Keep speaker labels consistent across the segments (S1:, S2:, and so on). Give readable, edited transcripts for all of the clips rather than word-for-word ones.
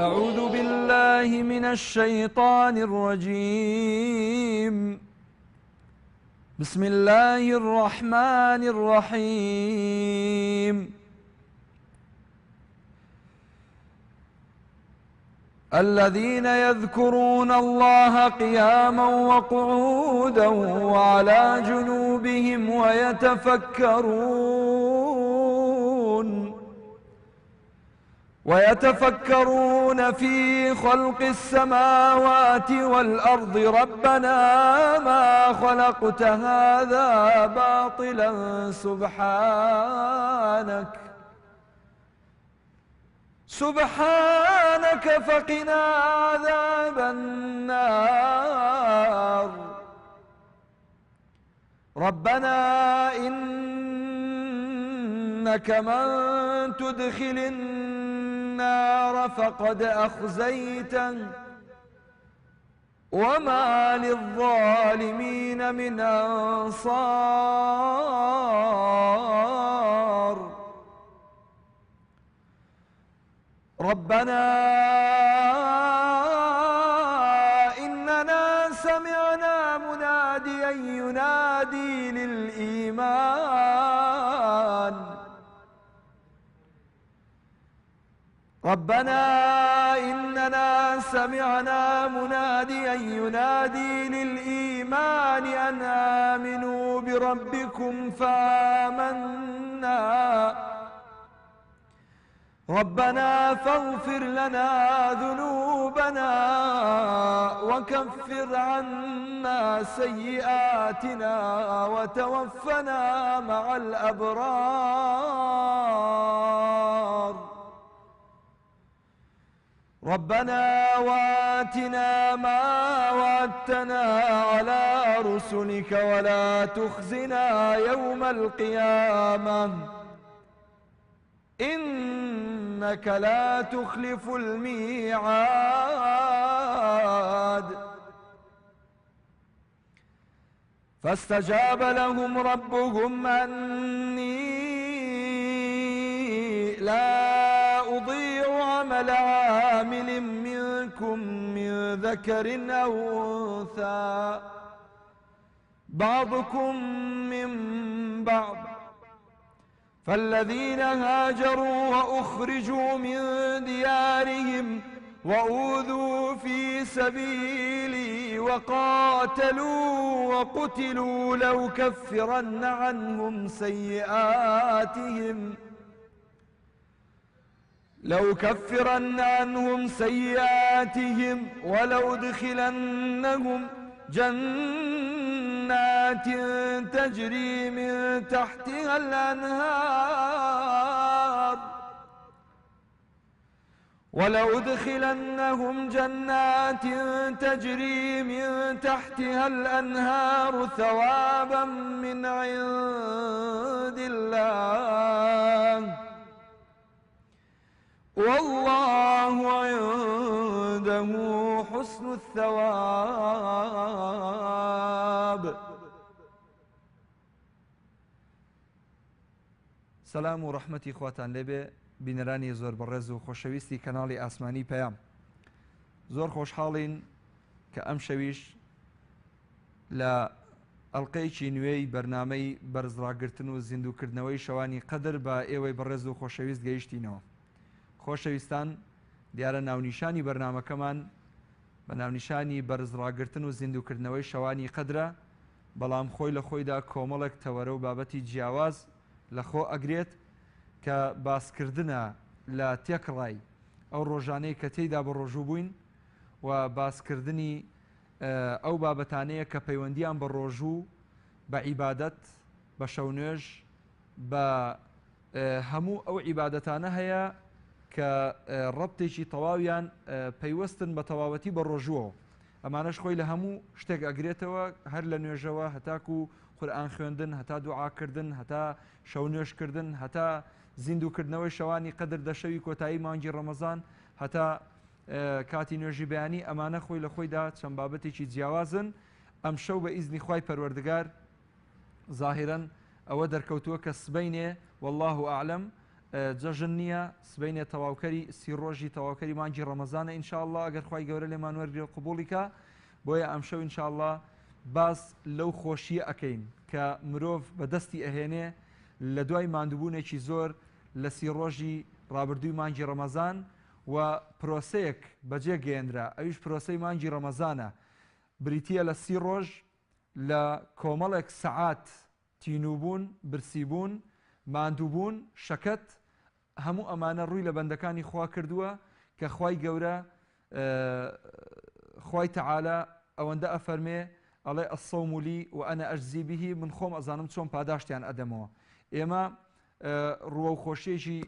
S1: أعوذ بالله من الشيطان الرجيم. بسم الله الرحمن الرحيم. الذين يذكرون الله قياما وقعودا وعلى جنوبهم ويتفكرون في خلق السماوات والأرض ربنا ما خلقت هذا باطلا سبحانك فقنا عذاب النار. ربنا إنك من تدخل النار فقد أخزيته وما للظالمين من أنصار. ربنا إننا سمعنا مناديا ينادي للإيمان أن آمنوا بربكم فآمنا. ربنا فاغفر لنا ذنوبنا وكفر عنا سيئاتنا وتوفنا مع الأبرار. ربنا وآتنا ما وعدتنا على رسلك ولا تخزنا يوم القيامة إنك لا تخلف الميعاد. فاستجاب لهم ربهم أني لا أضيع عمل عامل منكم من ذكر أو أنثى بعضكم من بعض. فالذين هاجروا وأخرجوا من ديارهم وأوذوا في سبيلي وقاتلوا وقتلوا لأكفرن عنهم سيئاتهم ولأدخلنهم جنات تجري من تحتها الأنهار ثوابا من عند الله والله عنده حسن الثواب. سلام و ڕەحمەتی خواتان لێبێ بینەرانی زۆر بەڕێز و خۆشەویستی کەناڵی ئاسمانی پەیام. زۆر خۆشحاڵین کە ئەم شەویش لە ئەڵقەیەکی نوێی بەرنامەی بەرزڕاگرتن و زیندووکردنەوەی شەوانی قەدر بە ئێوەی بەڕێز و خۆشەویست گەیشتینەوە. خۆشەویستان، دیارە ناونیشانی بەرنامەکەمان بە ناونیشانی بەرزڕاگرتن و زیندووکردنەوەی شەوانی قەدرە، بەڵام خۆی لە خۆیدا کۆمەڵێک تەوەرە و بابەتی جیاواز لەخۆ ئەگرێت کە باسکردنە لە تێکڕای ئەو ڕۆژانەی کە تێیدا بە ڕۆژوو بووین و باسکردنی ئەو بابەتانەیە کە پەیوەندیان بە ڕۆژوو بە عیبادەت بە شەونێژ بە هەموو ئەو عیبادەتانە هەیە کە ڕەبتێکی تەواویان پەیوەستن بە تەواوەتی بە ڕۆژووەوە. ئەمانەش خۆی لە هەموو شتێک ئەگرێتەوە، هەر لە نوێژەوە هەتاکو قورئان خوێندن، هەتا دوعاکردن، هەتا شەونێژکردن، هەتا زیندووکردنەوەی شەوانی قەدر دەشەوی کۆتایی مانگی ڕەمەزان، هەتا کاتی نوێژی بەیانی. ئەمانە خۆی لە خۆیدا چەند بابەتێکی جیاوازن. ئەم شەو بە ئیزنی خوای پەروەردگار ظاهرەن ئەوە دەرکەوتووە کە سبەینێ والله ئەعلەم جەژن نییە سبەینێ تەواوکەری سی ڕۆژی تەواوکەری مانگی ڕەمەزانە ئینشاءالله ئەگەر خوای گەورە لێمان وەرگێ قبوڵیکە بۆیە ئەم شەو ئینشاءالله باس لەو خۆشیە ئەەکەین کە مرۆڤ بەدەستی ئەهێنێ لە دوای ماندووبوونێکی زۆر لە سی ڕۆژی ڕابردووی مانگی ڕەمەزان و پرۆسەیەک بەجێ گەێنرا ئەویش پرۆسەی مانگی ڕەمەزانە بریتیە لە سی ڕۆژ لە کۆمەڵێک سەعات تینوبوون برسیبوون ماندووبوون شەکەت هەموو ئەمانە ڕووی لە بەندەکانی خوا کردووە کە خوای گەورە خوای تەعالە ئەوەندە ئەفەرمێ ئەڵێ ئەسەوم لی و ئەنە ئەجزی بهی من خۆم ئەزانم چۆن پاداشتیان ئەدەمەوە ئێمە ڕوە و خۆشیێکی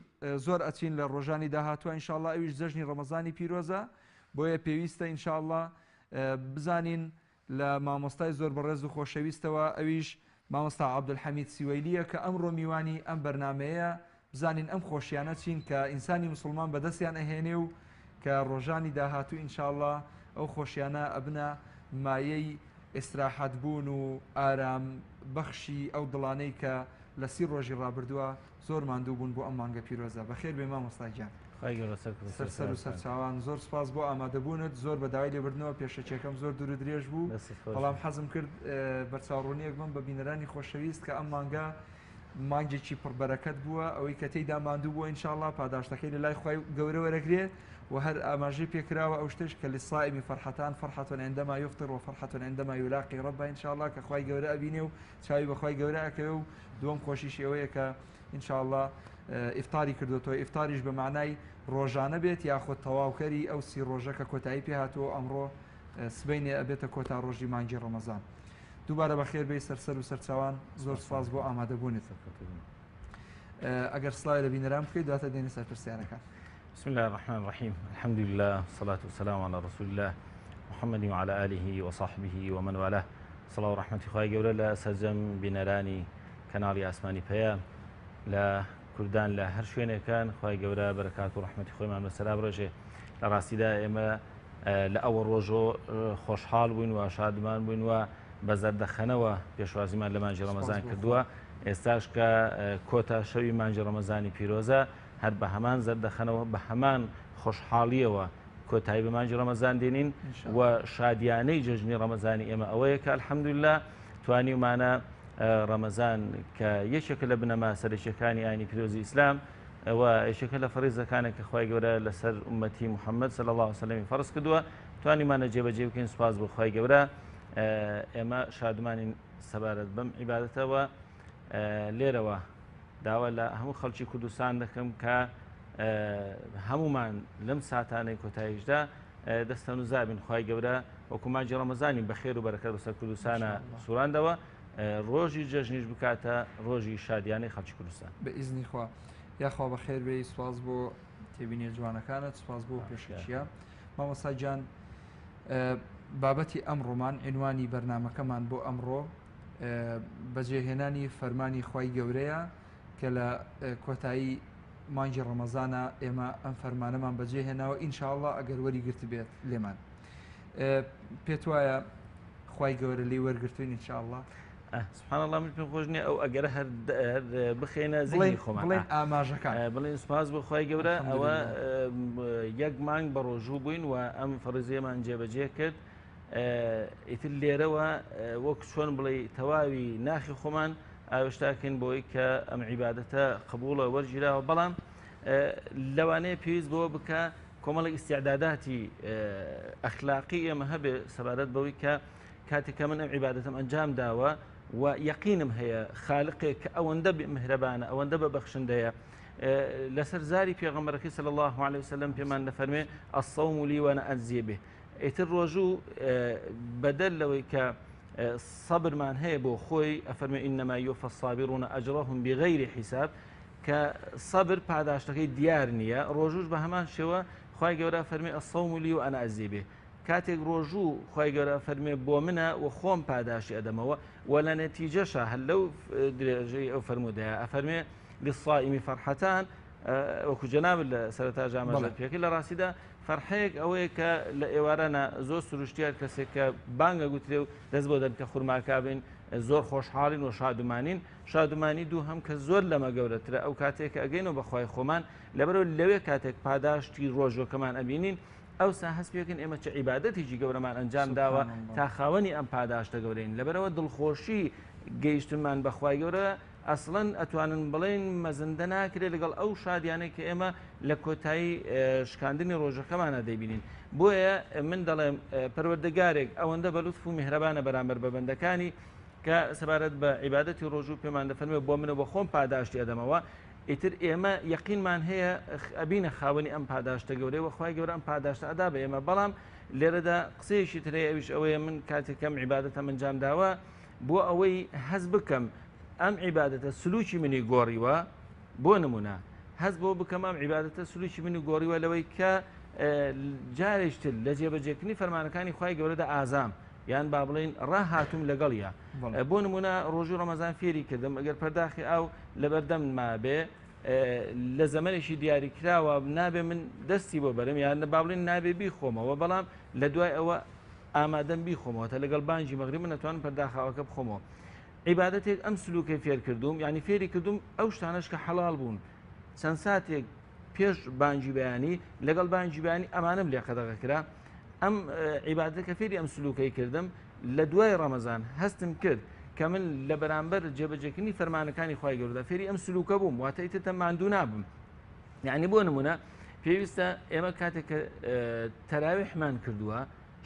S1: زۆر ئەچین لە ڕۆژانی داهاتوە ئینشاءالله ئەویش جەژنی ڕەمەزانی پیرۆزە بۆیە پێویستە ئینشاءالله بزانین لە مامۆستای زۆر بەڕێز و خۆشەویستەوە ئەویش مامۆستا عەبدولحەمید سیوەیلیە کە ئەمڕۆ میوانی ئەم بەرنامەیە بزانین ئەم خۆشیانە چین کە ئینسانی مسلمان بەدەستیان ئەهێنێ و کە ڕۆژانی داهاتوو ئینشاءالله ئەو خۆشیانە ئەبنە مایەی ئێستراحەت بوون و ئارام بەخشی ئەو دڵانەی کە لە سی ڕۆژی ڕابردووە زۆر ماندوو بوون بۆ ئەم مانگە پیرۆزە بەخێر بێ مامۆستای گیان سەر و سەرچاوان زۆر سپاس بۆ ئامادەبوونت زۆر بەداوای لێبردنەوە پێشەچێکەکەم زۆر دوور و درێژ بوو بەڵام حەزم کرد بەرچاوڕوونیەک بم بە بینەرانی خۆشەویست کە ئەم مانگە مانگێکی پڕبەرەکەت بووە ئەوەی کە تێیدا ماندوو بووە ئینشاءالله پاداشتەکەی لە لای خوای گەورە وەرەگرێ و هەر ئاماژەی پێکراوە ئەو شتش کە للصائم فرحتان فرحة عندما يفطر وفرحة عندما يلاقي ربه إن شاء الله کە خوای گەورە ئەبینێ و چاوی بە خوای گەورە ئەکەوێ و دووەم خۆشیش ئەوەیە کە إن شاء الله ئیفطاری کردوتەوە ئیفطاریش بە معنای ڕۆژانە بێت یاخود تەواوکەری ئەو سی ڕۆژە کە کۆتایی پێهاتوە ئەمڕۆ سبەینێ ئەبێتە کۆتا ڕۆژی مانگی ڕەمەزان دووبارە بەخێر بێی سەر و سەرچاوان زۆر سپاس بۆ ئامادەبوونیت ئەگەر سڵاوی لە بینەران بکەیت دواتە دێنە سەر پرسیارەکان
S2: بسم الله الرحمن الرحيم الحمد لله والصلاة والسلام على رسول الله محمد وعلى آله وصحبه ومن والاه صلاة ورحمة خوای گەورە لە سەرجەم بینەرانی کەناڵی ئاسمانی پەیام لە کوردان لە هەر شوێنێکان خوای گەورە بەرەکات و ڕەحمەتی خۆیمان بەسەرا بڕێژێ لە ڕاستیدا ئێمە لە ئەوە ڕۆژۆ خۆشحاڵ بووین و شادمان بووین و بە زەردەخەنەوە پێشوازیمان لە مانگی ڕەمەزان کردووە ئێستاش کە کۆتا شەوی مانگی ڕەمەزانی پیرۆزە هەر بە هەمان زەردەخەنەوە بە هەمان خۆشحاڵیەوە کۆتایی بە مانگی ڕەمەزان دێنین و شادیانەی جەژنی ڕەمەزانی ئێمە ئەوەیە کە الحەمدوللا توانیمانە ڕەمەزان کە یەکێکە لە بنەما سەرچیەکانی ئاینی پیرۆزی ئیسلام و یەکێکە لە فەریزەکانێک کە خوای گەورە لەسەر ئومەتی محەممەد صلی الله عليه وسلم فەرز کردووە توانیمانە جێبەجێ بکەین سوپاس بۆ خوای گەورە ئێمە شادمانین سەبارەت بەم عیبادەتەوە لێرەوە داوا لە هەموو خەڵکی کوردستان دەکەم کە هەمومان لەم ساتانەی کۆتاییشدا دەستە نوزابین خوای گەورە وەکو مانگی ڕەمەزانی بەخێر و بەرەکەت بەسەر کوردستانە سوڕاندەوە ڕۆژی جەژنیش بکاتە ڕۆژی شادیانەی خەڵکی کوردستان
S1: بە ئیزنی خوا یاخوا بەخێر بێی سوپاس بۆ تێبینی جوانەکانت سوپاس بۆ پێشکەشیە مامۆستا گیان بابەتی ئەمڕۆمان عنوانی بەرنامەکەمان بۆ ئەمڕۆ بەجێهێنانی فەرمانی خوای گەورەیە کە لە کۆتایی مانگی ڕەمەزانە ئێمە ئەم فەرمانەمان بەجێهێناوە ئینشاءالله ئەگەر وەریگرت بێت لێمان پێت وایە خوای گەورە لێی وەرگرتوین ئینشاءالله
S2: سبحان الله من پێم خۆش نییە ئەو ئەگەرە هەر بخێنە زیانی خۆمان
S1: بڵێن ئاماژەکان
S2: بڵێن سوپاس بۆ خوای گەورە ئەوە یەک مانگ بە ڕۆژوو بووین و ئەم فەرزیەمان جێبەجێ کرد ئیتر لێرەوە وەک چۆن بڵێ تەواوی ناخی خۆمان ئاوێشتاکەین بۆی کە ئەم عیبادەتە قبوڵە وەرگیراوە بەڵام لەوانەیە پێویست بەوە بکە کۆمەڵی ئیستیعداداتی ئەخلاقی ئێمە هەبێ سەبارەت بەوەی کە کاتێککە من ئەم عیبادەتم ئەنجام داوە و یەقینم هەیە خالقێک کە ئەوەندە مهرەبانە ئەوەندە بەبەخشندەیە لەسەر زاری پێغەمبەرەکەی صلی الله عليه وسلم پێمان دەفەرمێ الصوم لي وأنا أجزي به ئیتر ڕۆژوو بەدەل لەوەی کە سەبرمان هەیە بۆ خۆی ئەفەرمێ ئینەما یوفە الصابرون ئەجرهم بغیر حیساب کە سەبر پاداشتەکەی دیار نییە ڕۆژوش بە هەمان شێوە خوای گەورە فەرمێ الصوم لي وأنا أجزي به کاتێک ڕۆژوو خوای گەورە فەرمێ بۆ منە و خۆم پاداشی ئەدەمەوە و لە نەتیجەشە هەر لەو درێژەی ئەو فەرمودەیە ئەفەرمێ للصائم فرحتان وەکو جەناب لە سەرەتا ئاماژە پێکرد لە ڕاستیدا فەرحەیەک ئەوەیە کە لە ئێوارانە زۆر سروشتیار کەسێک کە بانگە گوترێ و دەست بۆ دەن کە خورماکە بین زۆر خۆشحاڵین و شادومانین. شادومانی دوو هەم کە زۆر لەمە گەورەترە ئەو کاتێک ئەگەینەوە بەخوای خۆمان لەبەرەوە لەوێ کاتێک پاداشتی ڕۆژۆکەمان ئەبینین ئەوسا هەست پێکەن ئێمە چه عیبادەتێکی گەورەمان ئەنجام داوە تا خاوەنی ئەم پاداشتە گەورەین. لەبەرەوە دڵخۆشی گەیشتنمان بەخوای گەورە ئەسڵەن ئەتوانن بڵێن مەزەندە ناکرێت لەگەڵ ئەو شادیانەی کە ئێمە لە کۆتایی شکاندنی ڕۆژەکەمانە دەیبینین. بۆیە من دەڵێم پەروەردەگارێک ئەوەندە بەلوتف و میهرەبانە بەرامبەر بە بەندەکانی کە سەبارەت بە عیبادەتی ڕۆژوو پێمان دەفەرمێ بۆ منە بە خۆم پاداشتی ئەدەمەوە. ئیتر ئێمە یەقینمان هەیە ئەبینە خاوەنی ئەم پاداشتە گەورەی وەخوای گەورە ئەم پاداشتە ئەدا بە ئێمە. بەڵام لێرەدا قسەیەکی ترێ ئەویش ئەوەیە من کاتێکم عیبادەتەم ئەنجام داوە بۆ ئەوەی هەز بکەم ئەم عیبادەتە سلوکی منی گۆڕیوە بۆ نمونە هەز بۆ بکەم ئەم عیبادەتە سلوکی منی گۆڕیوە لەوەی کە جارێشتر لە جێبەجێکردنی فەرمانەکانی خوای گەورەدا ئازام یان با بڵین ڕاهاتوم لەگەڵیە. بۆ نمونە ڕۆژوو ڕەمەزان فێری کردم ئەگەر پەرداخی ئاو لەبەردەم مابێ لە زەمانێکی دیاریکراوە نابێ من دەستی بۆ بەرم یان با بڵین نابێ بیخۆمەوە بەڵام لە دوای ئەوە ئامادەم بیخۆمەوە تا لەگەڵ بانجی مەغریب من نەتوانم پەرداخاوەکە بخۆمەوە. عیبادەتێک ئەم سلوکەی فێر کردوم یعنی فێری کردوم ئەو شتانەش کە حەڵال بوون چەند ساتێک پێش بانجی بەیانی لەگەڵ بانجی بەیانی ئەمانم لێ قەدەغە کرا. ئەم عیبادەتە فێری ئەم سلوکەی کردم لە دوای ڕەمەزان هەستم کرد کە من لە بەرامبەر جێبەجێکردنی فەرمانەکانی خوای گەورەدا فێری ئەم سلوکە بووم واتە ئیتر ماندوو نابم. یعنی بۆ نمونە پێویستە ئێمە کاتێک کە تەراویحمان کردووە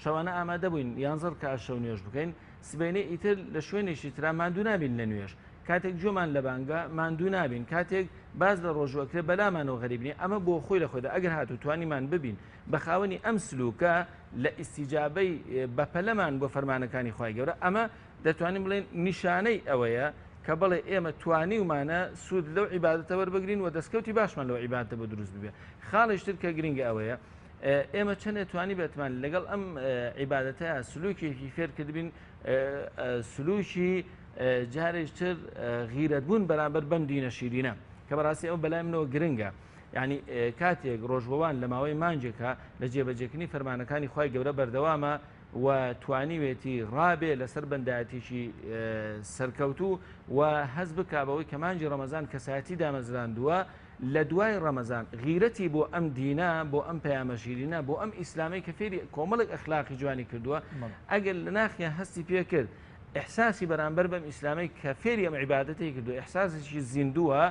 S2: شەوانە ئامادە بووین 11 کات شەو نوێژ بکەین سبەینێ ئیتر لە شوێنێکی ترا ماندوو نابین لە نوێژ کاتێک جۆمان لە بانگە ماندوو نابین کاتێک باز لە ڕۆژوەکرێ بەلامانەوە غەریبنی ئەمە بۆ خۆی لە خۆیدا ئەگەر هاتو توانیمان ببین بە خاوەنی ئەم سلوکە لە ئیسیجابەی بەپەلەمان بۆ فەرمانەکانی خوای گەورە ئەمە دەتوانین بڵێن نیشانەی ئەوەیە کە بڵێ ئێمە توانی ومانە سوود لەو عیبادەتە وەربگرین و دەستکەوتی باشمان لەو عیبادەتە بە دروست ببێ. خاڵیشتر کە گرنگە ئەوەیە ئێمە چەندێ توانی بێتمان لەگەڵ ئەم عیبادەتە سلوکێکی فێر کردبین سلوکی جارێکتر غیرەت بوون بەرامبەر بەم دینە شیرینە کە بەڕاستی ئەو بەلای منەوە گرنگە. یعنی کاتێک ڕۆژبەوان لە ماوەی مانجێکە لە جێبەجێکردنی فەرمانەکانی خوای گەورە بەردەوامە و توانیوێتی ڕابێ لەسەر بەندایەتێکی سەرکەوتوو و هەز بکبەوەی کە مانجی ڕەمەزان کەسایەتی دامەزراندووە لە دوای ڕەمەزان غیرەتی بۆ ئەم دینە بۆ ئەم پەیامە شیرینە بۆ ئەم ئیسلامی کە فێری کۆمەڵێک ئەخلاقی جوانی کردووە ئەگەر لە ناخیە هەستی پێ کرد ئحساسی بەرامبەر بەم ئیسلامی کە فێری ئەم عیبادەتی کردو ئحساسێکی زیندووە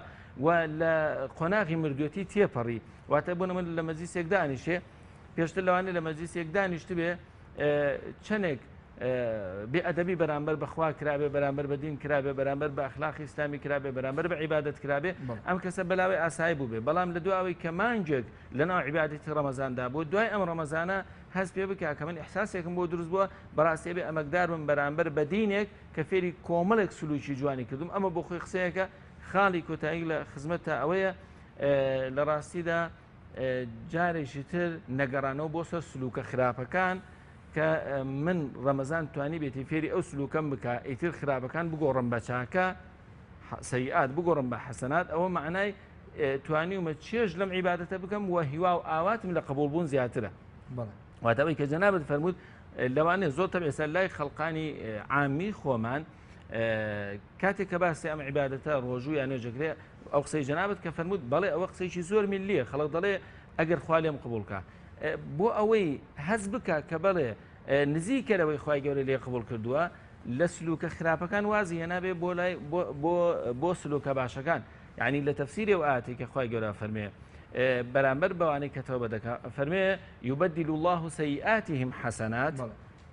S2: و لە قۆناغی مردوێتی تێپەڕی واتە بۆ من لە مەجلیسێک دانیشێ پێشتر لەوانەیە لە مەجلیسێک دانیشت بێ چەندێک بێئەدەبی بەرامبەر بەخوا کرابێ بەرامبەر بە دین کرابێ بەرامبەر بە ئەخلاقی ئیسلامی کرابێ بەرامبەر بە عیبادەت کرابێ ئەم کەسە بەلاوی ئاسایی بوو بێ بەڵام لە دواوەی کە مانجێک لەناو عیبادەتی ڕەمەزاندا بۆ دوای ئەم ڕەمەزانە هەست پێ بکە کە من ئیحساسێکم بۆ دروست بووە بەڕاستی بێ ئەمەکدار بم بەرامبەر بە دینێک کە فێری کۆمەڵێک سلوکی جوانی کردوم ئەمە بۆ خۆی قسەیەکە خاڵی کۆتایی لە خزمەتە ئەوەیە لە ڕاستیدا جارێکی تر نەگەڕانەوە بۆ سەر سلوکە خراپەکان کە من ڕەمەزان توانی بێتی فێری ئەو سلوکەم بکە ئیتر خراپەکان بگۆڕم بە چاکە سەیئات بگۆڕم بە حەسەنات ئەوە معنای توانیومە چێژ لەم عیبادەتە بکەم و هیوا و ئاواتم لە قبولبوون زیاترە. واتەوەی کە جەنابەت فەرموود لەوانەیە زۆر تەبع ئێستا لای خەڵقانی عامی خۆمان کاتێک کە باسی ئەم عیبادەتە ڕۆژوو یان نوێژەکرێ ئەو قسەی جەنابەت کە فەرموود بەڵێ ئەوە قسەیکی زۆر میلیە خەڵک دەڵێ ئەگەر خوا لێم قبولکە بۆ ئەوەی هەز بکە کە بەڵێ نزیکەرەوەی خوای گەورە لێ قبول کردووە لە سلوکە خراپەکان وازی هێنابێ بۆ سلوکە باشەکان. یعنی لە تەفسیری و ئاەتی کە خوای گەورە فەرمێ بەرامبەر بەوانەی کە تەوبە دەکا فەرمێ یوبەدیل الله سەیئاتیهم حەسەنات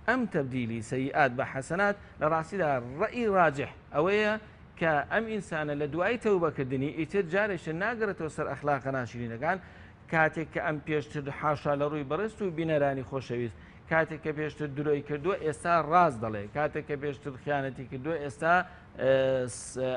S2: ئەم تەبدیلی سەیئات بە حەسەنات لە ڕاستیدا ڕەئی ڕاجح ئەوەیە کە ئەم ئینسانە لە دوای تەوبەکردنی ئیتر جارێکتر ناگەڕێتەوە سەر ئەخلاقە ناشرینەکان کاتێک کە ئەم پێشتر حاشا لە ڕووی بەڕست و بینەرانی خۆشەویست کاتێک کە پێشتر درۆی کردووە ئێستا ڕاز دەڵێ کاتێک کە پێشتر خیانەتی کردووە ئێستا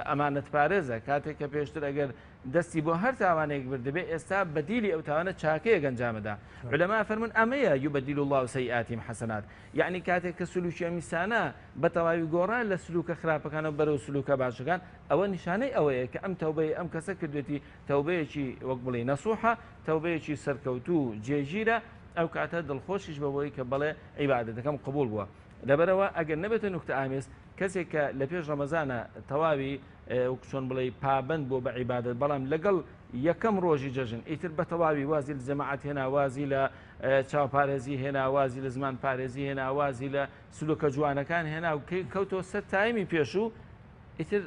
S2: ئەمانەت پارێزە کاتێک کە پێشتر ئەگەر دەستی بۆ هەر تاوانێک بردەبێ ئێستا بەدیلی ئەو تاوانە چاکەیە گەنجامەدا. علەما فەرمون ئەمەیە یوبەدیل الله سەیئاتیهم حەسەنات یعنی کاتێک کە سلوکی ئەمیسانە بە تەواوی گۆڕان لە سلوکە خراپەکانەوە بەرەو سلوکە باشەکان ئەوە نیشانەی ئەوەیە کە ئەم تەوبەی ئەم کەسە کردوێتی تەوبەیەکی وەک بڵێ نەسوحە تەوبەیەکی سەرکەوتوو جێگیرە ئەو کاتە دڵخۆشیش بەوەی کە بڵێ عیبادەتەکەم قبول بووە. لەبەرەوە ئەگەر نەبێتە نوکتە ئامێز کەسێک کە لە پێش ڕەمەزانە تەواوی چۆن بڵێ پابند بۆ بە عیبادەت بەڵام لەگەڵ یەکەم ڕۆژی جەژن ئیتر بە تەواوی وازی لە جەماعەت هێنا وازی لە چاوپارێزی هێنا وازی لە زمان پارێزی هێنا وازی لە سلوکە جوانەکان هێنا و کەوتەوە سەر تایمی پێشوو ئیتر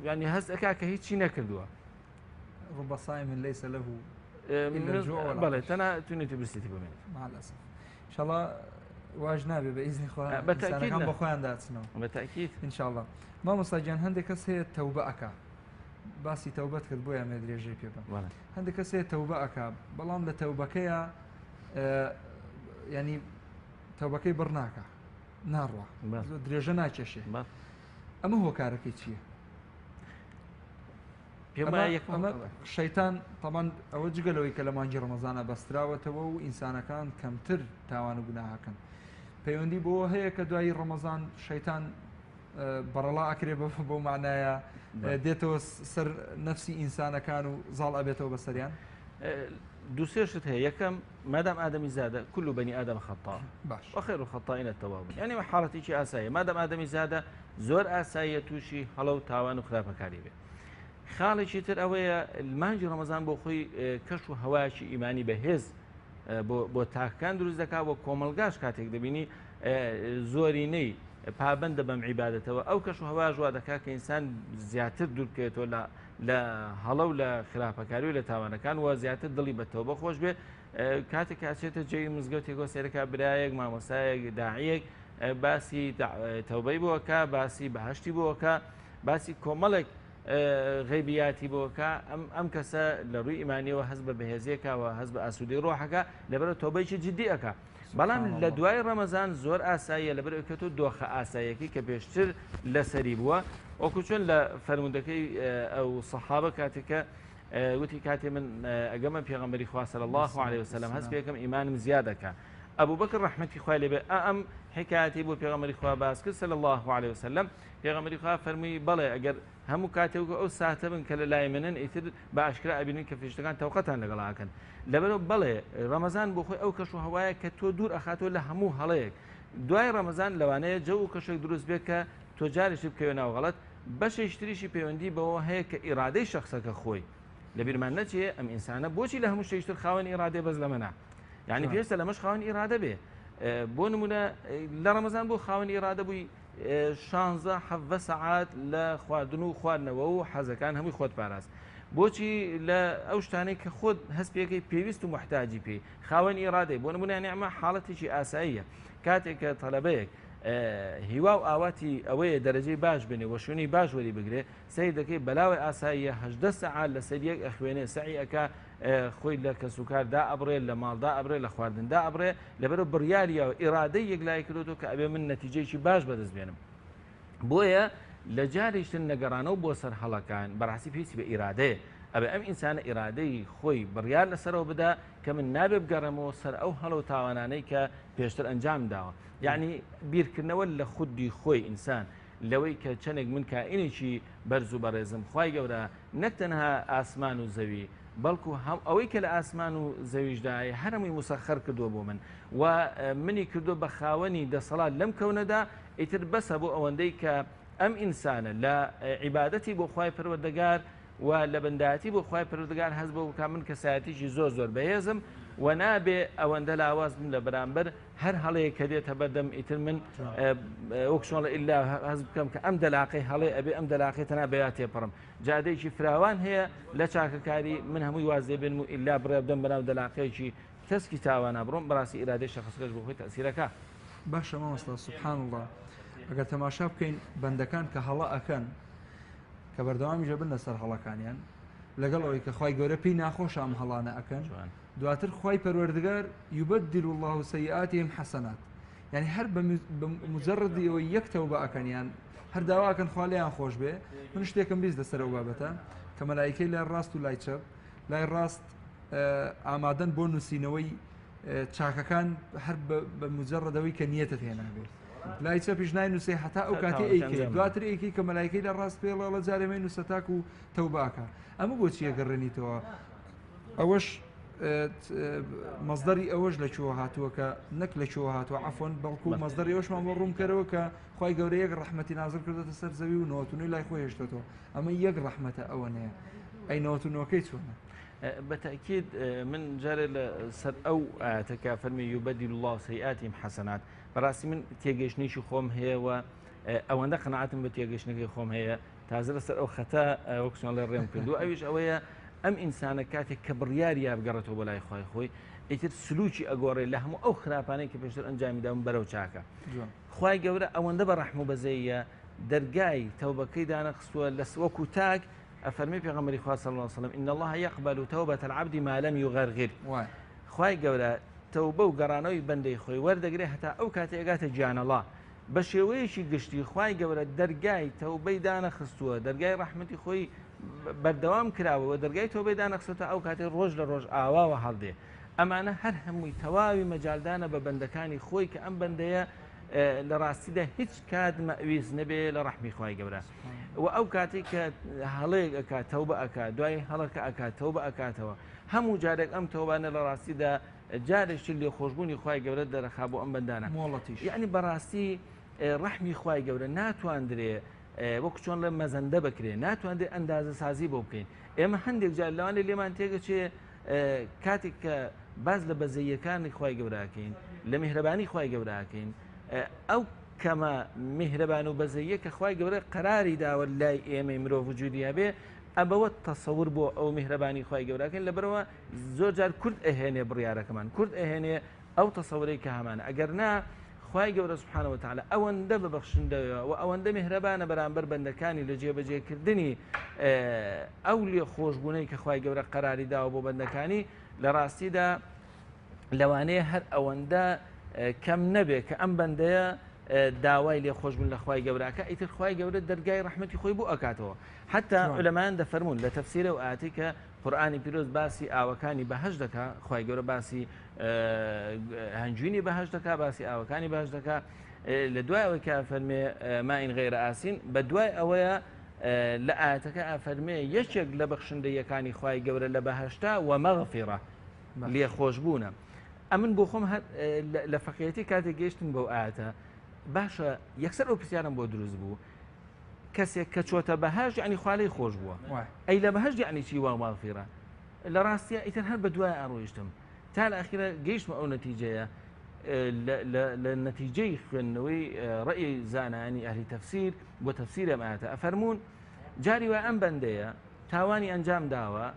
S2: ینی هەست ئەکا کە هیچی نەکردووە
S1: رب صائم ليس له
S2: بەڵێ تەنها توێنێتی برسیتی بمێنێت
S1: مع الأسف إن شاء الله واج نابێ بە ئیزنی خوا ئینسانەکان بە خۆیان داچنەوە
S2: بەتاکید
S1: إن شاء الله مامۆستا گیان هەندێک کەس هەیە تەوبە ئەکا باسی تەوبەت کرد بۆ یامێ درێژەی پێ بم هەندێک کەس هەیە تەوبە ئەکا بەڵام لە تەوبەکەیە ینی تەوبەکەی بڕناکە ناڕوە درێژە ناکێشێ ئەمە هۆکارەکەی چییە؟ ئەمە شەیتان تەمان ئەوە جگەلەوەی کە لە مانگی ڕەمەزانە بەستراوەتەوە و ئینسانەکان کەمتر تاوان و گوناهاکەن پەیوەندی بۆ هەیە کە دوایی ڕەمەزان شەیتان بەڕەڵا ئەکرێ بۆ معنایە دێتەوە سەر نەفسی ئینسانەکان و زاڵ ئەبێتەوە بەسەریان
S2: دووسێشت هەیە یەکەم مادام ئادەمی زادە كل بني آدم خطاء وخير الخطائين التوابون يعني حاڵەتێکی ئاساییە مادام ئادەمی زادە زۆر ئاساییە تووشی هەڵە و تاوان و خراپەکاری بێ خاڵێکی تر ئەوەیە مانگی ڕەمەزان بۆ خۆی کەش و هەوایەکی ئیمانی بەهێز بۆ تاکەکان دروست دەکات بۆ کۆمەلگاش کاتێک دەبینی زۆرینەی پابندە بەم عیبادەتەوە ئەو کەش و هەوا ژوا دەکات کە ئینسان زیاتر دوور بکەوێتەوە لە هەڵە و لە خراپەکاری و لە تاوانەکان وە زیاتر دڵی بەتەوە بەخۆش بێ کاتێک کاچێتە جێی مزگەوتێکۆ سێرەکە برایەک مامۆسایەک داعیەک باسی تەوبەی بۆکە باسی بەهشتی بۆکە باسی کۆمەڵێک غیبیاتی بۆکە ئەم کەسە لە ڕووی ئیمانیەوە هەست بە بەهێزیەکەوە هەست بە ئاسوودەی ڕۆحەکە لەبەرە تۆبەیکی جدی ئەکە بەڵام لە دوای ڕەمەزان زۆر ئاساییە لەبەر ئەوکەوتو دۆخە ئاساییەکی کە پێشتر لەسەری بووە وەکو چۆن لە فەرموودەکەی ئەو سەحابە کاتێکە وتی کاتێ من ئەگەمە پێغەمبەری خوا صلی الله علیه وسلم هەست پێکەم ئیمانم زیادەکە ئەبوو بەکر ڕەحمەتی خوای لێبێ ئەم حکایەتی بۆ پێغەمبەری خوا باس کرد صلی الله علیه وسلم پێغەمبەری خوا فەرمووی بەڵێ ئەگەر هەموو کاتێک ئەو ساتە بن کە لە لای منن ئیتر بە ئاشکرا ئەبینن کە فریشتەکان تەوقەتان لەگەڵاکەن لەبەرەوە بەڵێ ڕەمەزان بۆ خۆی ئەو کەش و هەوایە کە تۆ دوور ئەخاتۆ لە هەموو هەڵەیەک دوای ڕەمەزان لەوانەیە جەو و کەشێک دروست بێت کە تۆ جارێکی بکەوێ ناو غەڵەت بەشێک تریشی پەیوەندی بەوە هەیە کە ئیرادەی شەخسەکە خۆی لەبیرمان نەچێ ئەم ئینسانە بۆچی لە هەموو شتێکتر خاوەن ئیرادێ بەس لە منە یعنی پێویستە لەمەش خاوەن ئیرادە بێ بۆ نمونە لە ڕەمەزان بۆ خاوەن ئیرادە بووی 16 سەعات لە خواردن و خواردنەوە و حەزەکان هەمووی خۆت پاراست بۆچی لە ئەو شتانەی کە خۆت هەست پێەکەی پێویست و محتاجی پێی خاوەن ئیرادەی بۆ نمونە ئەمە حاڵەتێکی ئاساییە کاتێک کە تەلەبەیەک هیوا و ئاواتی ئەوەیە دەرەجەی باش بنێ وە شوێنی باش وەری بگرێ سەیر دەکەی بەلاوی ئاساییە 18 سەعات لەسەر یەک ئەخوێنێ سعی ئەکا خۆی لە کەسوکاردا ئەبڕێ لە ماڵدا ئەبرێ لە خواردندا ئەبرێ لەبەرە بڕیاریەوە ئیرادەی یەکلای کردوەوە کە ئەبێ من نەتیجەیەکی باش بەدەست بێنم بۆیە لە جارێکتر نەگەڕانەوە بۆ سەر هەڵەکان بەڕاستی پێویستی بە ئیرادەیە ئەبێ ئەم ئینسانە ئیرادەی خۆی بڕیار لەسەرەوە بدا کە من نابێ بگەڕێمەوە سەر ئەو هەڵە و تاوانانەی کە پێشتر ئەنجام داوە یعنی بیرکردنەوە لە خودی خۆی ئینسان لەوەی کە چەندێک من کائینێکی بەرز و بەڕێزم خوای گەورە نەک تەنها ئاسمان و زەوی بەڵکو ئەوەی کە لە ئاسمان و زەویشدایە هەرمووی مسەخەر کردووە بۆ من و منی کردو بە خاوەنی دەسەڵات لەم کەونەدا ئیتر بەسە بۆ ئەوەندەی کە ئەم ئینسانە لە عیبادەتی بۆ خوای پەروەردگار و لە بەندایەتی بۆ خوای پەروەردگار هەست بۆ بکە من کەسایەتیشی زۆر بەهێزم و نابێ ئەوەندە لاواز من لە بەرامبەر هەر هەڵەیە کە دێتە بەردەم ئیتر من وەکشۆڵە ئیلا هەز بکەم کە ئەم دەلاقی هەڵێ ئەبێ ئەم دەلاقی تەنا بەیان تێپەڕم جادەیەکی فراوان هەیە لە چاکەکاری من هەمووی وازێ بێن و ئیلا بڕێ بدەم بەناو دەلاقەیەکی کەسکی تاوانە بڕۆم بەڕاستی ئیرادەی شەخصەکەش بۆ خۆی تەسیرەکە
S1: باشە مامۆستا سوبحان الله ئەگەر تەماشا بکەین بەندەکان کە هەڵە ئەکەن کە بەردەوامیژە بن لەسەر هەڵەکانیان لەگەڵ ئەوەی کە خوای گەورە پێی ناخۆش ئەم هەڵانە ئەکەن دواتر خوای پەروەردگار یوبەدل الله سەیئاتهم حەسەنات یعنی هەر بمجرد ئەوەی یەک تەوبە ئەکەنیان هەر داواکەن خوا لێیان خۆش بێ من شتێکم بیست لەسەر ئەو بابەتە کە مەلایکەی لای ڕاست و لای چەپ لای ڕاست ئامادەن بۆ نووسینەوەی چاکەکان هەر بە مجردەوەی کە نیەتت هێنابێ لای چەپیش ناینووسێ هەتا ئەو کاتی ئەیکەی دواتر ئەیکەی کە مەلایکەی لە ڕاست پێڵە لە جارێمەی نووسەتاک و تەوباکە ئەمە بۆچی ئەگەڕێنیتەوە ئەوەش مەزدەری ئەوەش لە چوە هاتووە کە نەک لە چوە هاتووە عفۆن بەڵکو مەزدەری ئەوشمان بۆ ڕوون کەرەوە کە خی گەورە یەک ڕەحمەتی نازل کردێتە سەر زەوی و نەوەتونی لای خۆی هێشتێتەوە ئەمە یەک ڕەحمەتە ئەوە نەیە ئەی نەوەتونەوەکەی چۆنە
S2: بالتأكيد من جاري سر أو تكا فرمي يبدل الله سيئاتهم حسنات براسي من تيجيشنيش خوم هي و أو عندك قناعتهم بتيجيشنيش خوم هي تازل سر أو خطأ وكسون الله الرحم كندو أيش أويا أم إنسان كاتك كبرياريا بقرته ولا يخوي خوي يتر سلوكي أقوري لهم أو خرافاني كيف يشتر أنجام دام برو شاكا خوي جورا أو عند برحمه بزية درجاي توبة كيدا نقصوا لسوكو تاج أفرمي في غمر إخوة صلى الله عليه وسلم إن الله يقبل توبة العبد ما لم يغرغر خواهي قولا توبة وقرانوي بندي خوي ورد قريه حتى أو كاتيقات جان الله بشويشي قشتي خواهي قولا درقاي توبة دانا خستوها درقاي رحمتي خوي بردوام كراوة ودرقاي توبة دانا خستوها أو كاتي روج لروج آوا وحالدي أما أنا هر همي تواوي مجال دانا ببندكاني خوي كأم بندية لراسي ده هیچ کات مأویز نبی لرحمی خواهی گبره و او کاتی که هلی اکا توبه اکا دوای هلک اکا توبه اکا توا همو جارك ام توبه أنا لراسي ده جارش اللي خوشبوني خواهی گبره در خابو ام بندانه
S1: مولتیش
S2: يعني براسي رحمی خواهی گبره ناتوان دری وقت شون لما زنده بکری ناتوان دری اندازه سازی بکن اما هندێک جار لوانی اللي ما انتیگه چه کاتی که باز لبزیه کان خواهی گبره کن لمهربانی خواهی گبره کن أو كما مهربان وبزيك أخوي قبل قراري دا ولا إيمي مرو وجودي به أبوت تصور بو أو مهرباني أخوي قبل لكن لبروا زوجار كرد أهني بريارة كمان كرد أهني أو تصوري كهمان أجرنا أخوي قبل سبحانه وتعالى أو أندب بخشن دا أو أندب مهربان برامبر بندكاني لجيب بجي كردني أو لي خوش بوني كأخوي قبل قراري دا وبو بندكاني لراسي دا لواني هر أو أندا كم نبي كأم بندية داوای لێ خۆش بوون لە خوای گەورەکە ئیتر خوای گەورە دەرگای ڕەحمەتی خۆی بۆ ئەکاتەوە حتا علەمان دەفەرمون لە تەفسیرە و ئاەتی کە قورئانی پیرۆز باسی ئاوەکانی بەهەش دەکات خوای گەورە باسی هەنجوینی بەهەش دەکات باسی ئاوەکانی بەهەش دەکات لە دوای ئەوەی کە فەرمێ ماین غەیرە ئاسین بە دوای ئەوەیە لە ئاەتەکە ئافەرمێ یەکێک لە بەخشندەیەکانی خوای گەورە لە بەهەشتا و مەغفیرە لێ خۆشبوونە ئەمن بۆ خۆم لە فەقیەتی کاتێک گەیشتن بەو ئاەتە باشە یەکسەر ئەو پرسیارم بۆ دروست بوو کەسێک کە چۆتە بەهەش یعنی خوا لێی خۆش بووە ئەی لە بەهەش یعنی چی وا ماغفیرە لە ڕاستیە ئیتر هەر بە دوای ئاڕۆیشتم تا لە ئەخیرە گەیشتمە ئەو نەتیجەیە لە نەتیجەی خوێندنەوەی ڕەئی زانانی ئەهلی تەفسیر بۆ تەفسیرە ئەم ئاەتە ئەفەرموون جاری وای ئەم بەندەیە تاوانی ئەنجام داوە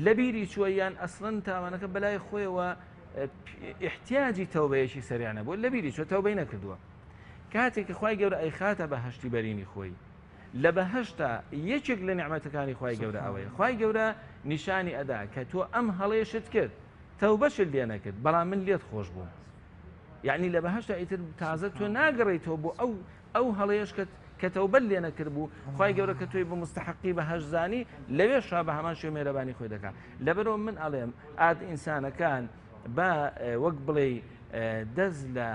S2: لە بیری چووە یان ئەسڵەن تاوانەکە بەلای خۆیەوە احتیاجی تەوبەیەکی سەریانە بۆ لە بیری چوە تەوبەی نەکردووە کاتێک خوای گەورە ئەی خاتە بەهەشتی بەرینی خۆی لە بەهەشتا یەکێک لە نیعمەتەکانی خوای گەورە ئەوەیە خوای گەورە نیشانی ئەدا کە تۆ ئەم هەڵەیەشت کرد تەوبەشت لێ نەکرد بەڵام من لێت خۆش بووم یعنی لە بەهەشتا ئیتر تازە تۆ ناگەڕێیتەوە بۆ ئەو هەڵەیەش کە تەوبەت لێ نەکرد بوو خوای گەورە کە تۆی بە مستحقی بەهەشت زانی لەوێشا بە هەمان شوێ مێرەبانی خۆی دەکات لەبەرەوە من ئەڵێم ئاد ئینسانەکان بە وەک بڵێ دەست لە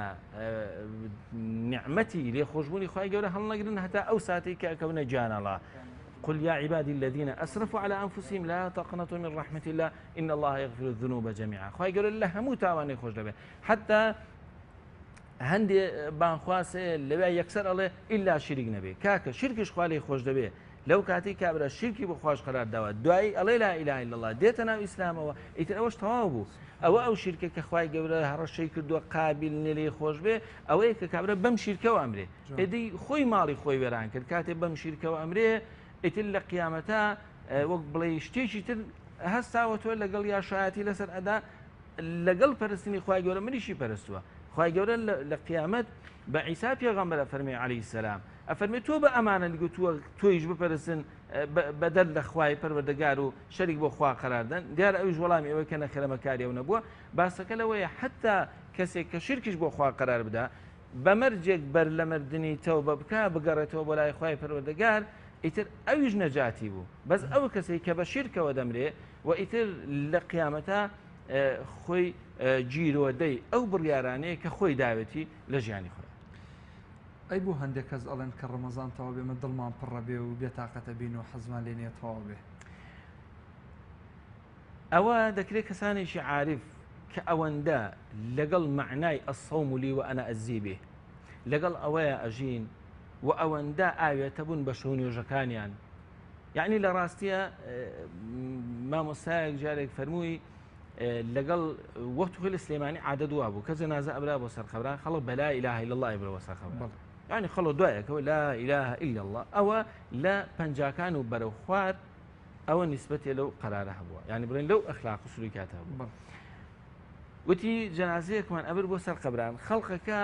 S2: نعمەتی لێ خۆشبوونی خوای گەورە هەڵنەگرن هەتا ئەو ساتێک کە ئەکەونە جیانە الله قل يا عبادي الذين أسرفوا على أنفسهم لا تقنطوا من رحمة الله إن الله يغفر الذنوب جميعا خوای گەورە لە هەموو تاوانەی خۆش دەبێت حتى هەندێ بانخواسێ لەوێ یەکسەر ئەڵێ ئیلا شیرک نەبێ کاکە شیرکش خوا لێی خۆش دەبێت لەو کاتی کابرا شیرکی بۆ خۆش قەرار داوە دوای ئەڵێ لا ئیلاها ئیلا الله دێتە ناو ئیسلامەوە ئیتر ئەوەش تەواو بوو ئەو شیرکە کە خوای گەورە هەڕەشەی کردووە قابل نێ خۆش بێ ئەوەیە کە کابرا بەم شیرکەوە ئەمرێ ئێدی خۆی ماڵی خۆی وێران کرد کاتێ بەم شیرکەوە ئەمرێ ئیتر لە قیامەتە وەک بڵێ شتێکی تر هەستاوە تۆ لەگەڵ یا شایەتی لەسەر ئەدا لەگەڵ پەرستنی خوای گەورە منیشی پەرستووە خوای گەورە لە قیامەت بە عیسا پێغەمبەر فەرمێ عەلەیهی سەلام ئەفەرمێ تۆ بە ئەمانە گوتووە تۆیش بپەرستن بەدەر لە خوای پەروەردگار و شەریک بۆ خوا قەراردەن دیارە ئەویش وەڵامی ئەوەی کە نەخێرەمەکاری ئەو نەبووە باسەکە لەوەیە حتا کەسێک کە شیرکیش بۆ خوا قەرار بدا بەمەرجێک بەر لە مردنی تەوبە بکە بگەڕێتەوە بۆ لای خوای پەروەردگار ئیتر ئەویش نەجاتی بوو بەس ئەو کەسێک کە بە شیرکەوە دەمرێ و ئیتر لە قیامەتە خۆی گیرۆدەی ئەو بڕیارانەیە کە خۆی داوێتی لە ژیانی خۆی
S1: ئەی بوو هەندێک کەس ئەڵێن کە ڕەمەزان تەوا بێمە دڵمان پڕە بێ و بێتاقەتە بین و حەزمان لێ نیە تەواو بێ
S2: ئەوە دەکرێت کەسانێکی عارف کە ئەوەندە لەگەڵ معنای ئەسەوم لی و ئەنە ئەزی بێ لەگەڵ ئەوەیە ئەژین و ئەوەندە ئاوێتە بوون بە شەو نوێژەکانیان یعنی لە ڕاستیە مامۆستایەک جارێک فەرمووی لەگەڵ وەختوخی لە سلێمانی عادە دوا بوو کە جەنازە ئەبرا بۆ سەرخەبرا خەڵک بە لا ئیلاهە ئیلا الله ئەبرا بۆ سەرخەبرا یعنی خەڵک دوایەکەوە لا ئیلاهە ئیلا الله ئەوە لە پەنجاکان و بەرەو خوار ئەوە نیسبەتێ لەو قەرارە هەبووە یعنی بڵێن لەو ئەخلاق و سلوکیاتە هەبوو وتی جەنازەیەکمان ئەبر بۆ سەر قەبران خەڵقەکە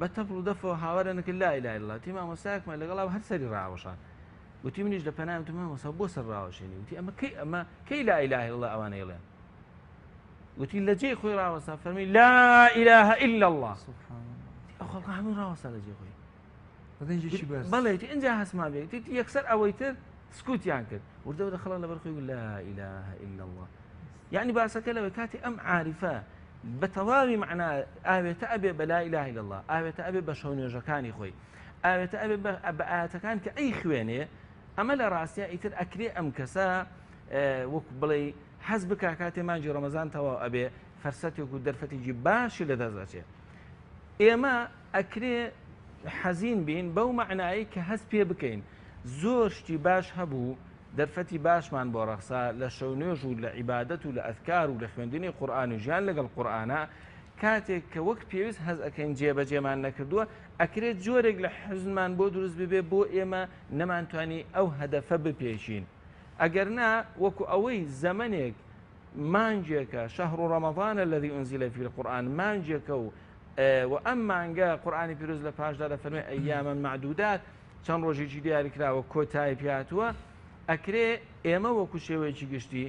S2: بە تەپڵ و دەفەوە هاوارە نەکرد لا ئیلاهە ئیلا الله تی مامۆستایەکمان لەگەڵاو هەر سەری ڕاوەشان وتی منیش لە پەنایم تو مامۆستا بۆ سەر ڕاوەشێنی وتی ئەمە کەی لا ئیلاهە ئیلا الله ئەوانە ئێڵێن وتی لە جێی خۆی ڕاوەستا فەرمی لا ئیلاهە ئیلا الله ئەو خەڵکە هەموو ڕاوەستا لە جێ خۆی بەڵێ ئینجا هەسما بێت یەکسەر ئەوەی تر سکوتیان کرد وردەوە خەڵک لەبەر خۆی لا ئیلاهە ئیلا الله یعنی باسەکە لەوەی کاتی ئەم عارفە بە تەواوی معنا ئاوێتە ئەبێ بە لا ئیلاهە ئیلا الله ئاوێتە ئەبێ بە شەو نوێژەکانی خۆی ئاوێتە ئەبێ بە ئاەتەکان کە ئەی خوێنێ ئەمە لە ڕاستیە ئیتر ئەکرێ ئەم کەسە وەکو بڵێ حەز بکە کاتێ مانجی ڕەمەزان تەواو ئەبێ فەرسەتێک و دەرفەتێکی باشی لە دەستدەچێت ئێمە ئەکرێ حەزین بین بەو معنایی کە هەست پێ بکەین زۆر شتی باش هەبوو دەرفەتی باشمان بۆ ڕەخسا لە شەو نوێژ و لە عیبادەت و لە ئەذکار و لە خوێندنی قورئان و ژیان لەگەڵ قورئانە کاتێک کە وەک پێویست هەز ئەەکەین جێبەجێمان نەکردووە ئەکرێت جۆرێک لە حزنمان بۆ دروست ببێ بۆ ئێمە نەمانتوانی ئەو هەدەفە بپێشین ئەگەر نا وەکو ئەوەی زەمنێک مانجێکە شەهر ڕەمەضان الذي أنزل فيه القرآن مانجێکە و ئەم مانگە قورئانی پیرۆز لە پاشدا لە فەرمووی ئەیامە معدودات چەند ڕۆژێکی دیاری کراوە کۆتایی پێهاتووە ئەکرێ ئێمە وەکو شێوەیەکی گشتی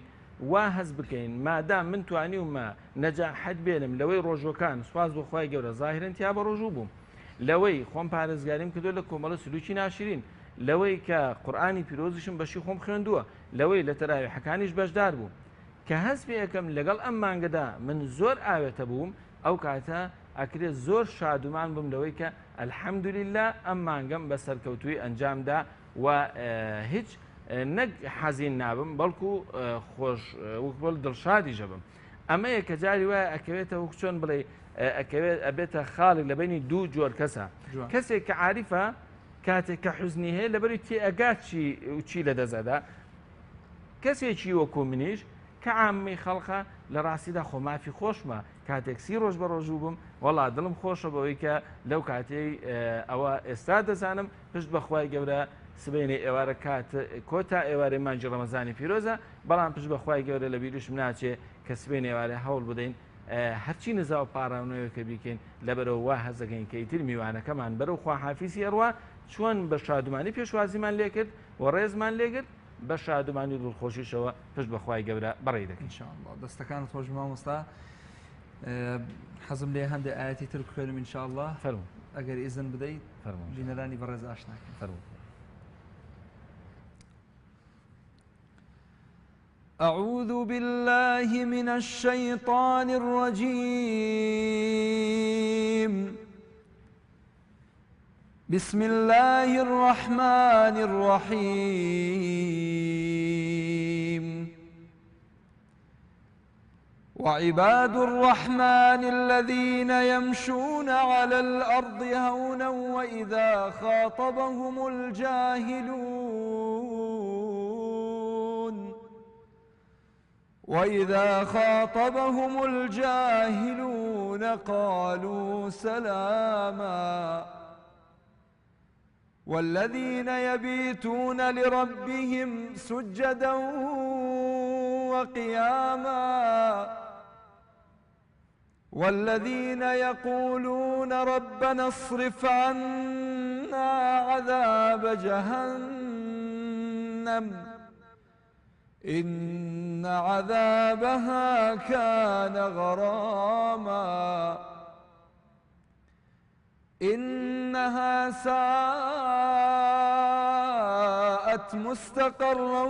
S2: وا هەز بکەین مادام من توانیومە نەجاحەت بێنم لەوەی ڕۆژەکان سواز بۆ خوای گەورە زاهرن تیا بە ڕۆژوو بووم لەوەی خۆم پارێزگاریم کردو لە کۆمەڵە سلوکی ناشرین لەوەی کە قورئانی پیرۆزیشم بەشی خۆم خوێندووە لەوەی لە تەراویحەکانیش بەشدار بووم کە هەز پێ یەکەم لەگەڵ ئەم مانگەدا من زۆر ئاوێتە بووم ئەو کاتە ئەکرێت زۆر شادومان بم لەوەی کە ئەلحەمدوللیلا ئەم مانگەم بە سەرکەوتووی ئەنجامدا و هیچ نەک حەزین نابم بەڵکو خۆش وەکبڵ دڵشادی ژەبم ئەمە یەکە جاری وایە ئەکەوێتە وەک چۆن بڵێ ئەکەوێت ئەبێتە خاڵێک لە بینی دوو جۆر کەسە کەسێک کە عاریفە کاتێک کە حوزنی هەیە لەبەری تێئەگات چی لە دەزەدا کەسێکی وەکو منیش کە عامی خەڵقە لە ڕاستیدا خۆ مافی خۆشمە کاتێک سی ڕۆژ بە ڕۆژوو بووم وەڵا دڵم خۆشە بەوەی کە لەو کاتەی ئەوە ئێستا دەزانم پشت بەخوای گەورە سبەینێ ئێوارە کات کۆتا ئێوارەی مانجی ڕەمەزانی پیرۆزە بەڵام پشت بەخوای گەورە لە بیرشم ناچێ کە سبەین ئێوارە هەوڵ بدەین هەرچی نزا و پاڕاونەوەکە بیکەین لەبەرەوە وا هەزەکەین کە ئیتر میوانەکەمان بەرەو خواحافیزی ئەڕوا چۆن بە شادومانی پێشوازیمان لێ کرد و ڕێزمان لێگرت بە شادومانی دڵخۆشیشەوە پشت بەخوای گەورە بەڕێ دەکەین
S1: ئینشاءالله دەستەکانت خۆش مامۆستا حەزم لێ هەندێک ئاەتی تر بخوێنم ئینشاءالله
S2: فەرموو
S1: ئەگەر ئیزن بدەیت
S2: فەرموو
S1: بینەرانی بەڕێز ئاشناکەین
S2: فەرموو
S1: أعوذ بالله من الشيطان الرجيم بسم الله الرحمن الرحيم وعباد الرحمن الذين يمشون على الأرض هونا وإذا خاطبهم الجاهلون قالوا سلاما والذين يبيتون لربهم سجدا وقياما والذين يقولون ربنا اصرف عنا عذاب جهنم إن عذابها كان غراما إنها ساءت مستقرا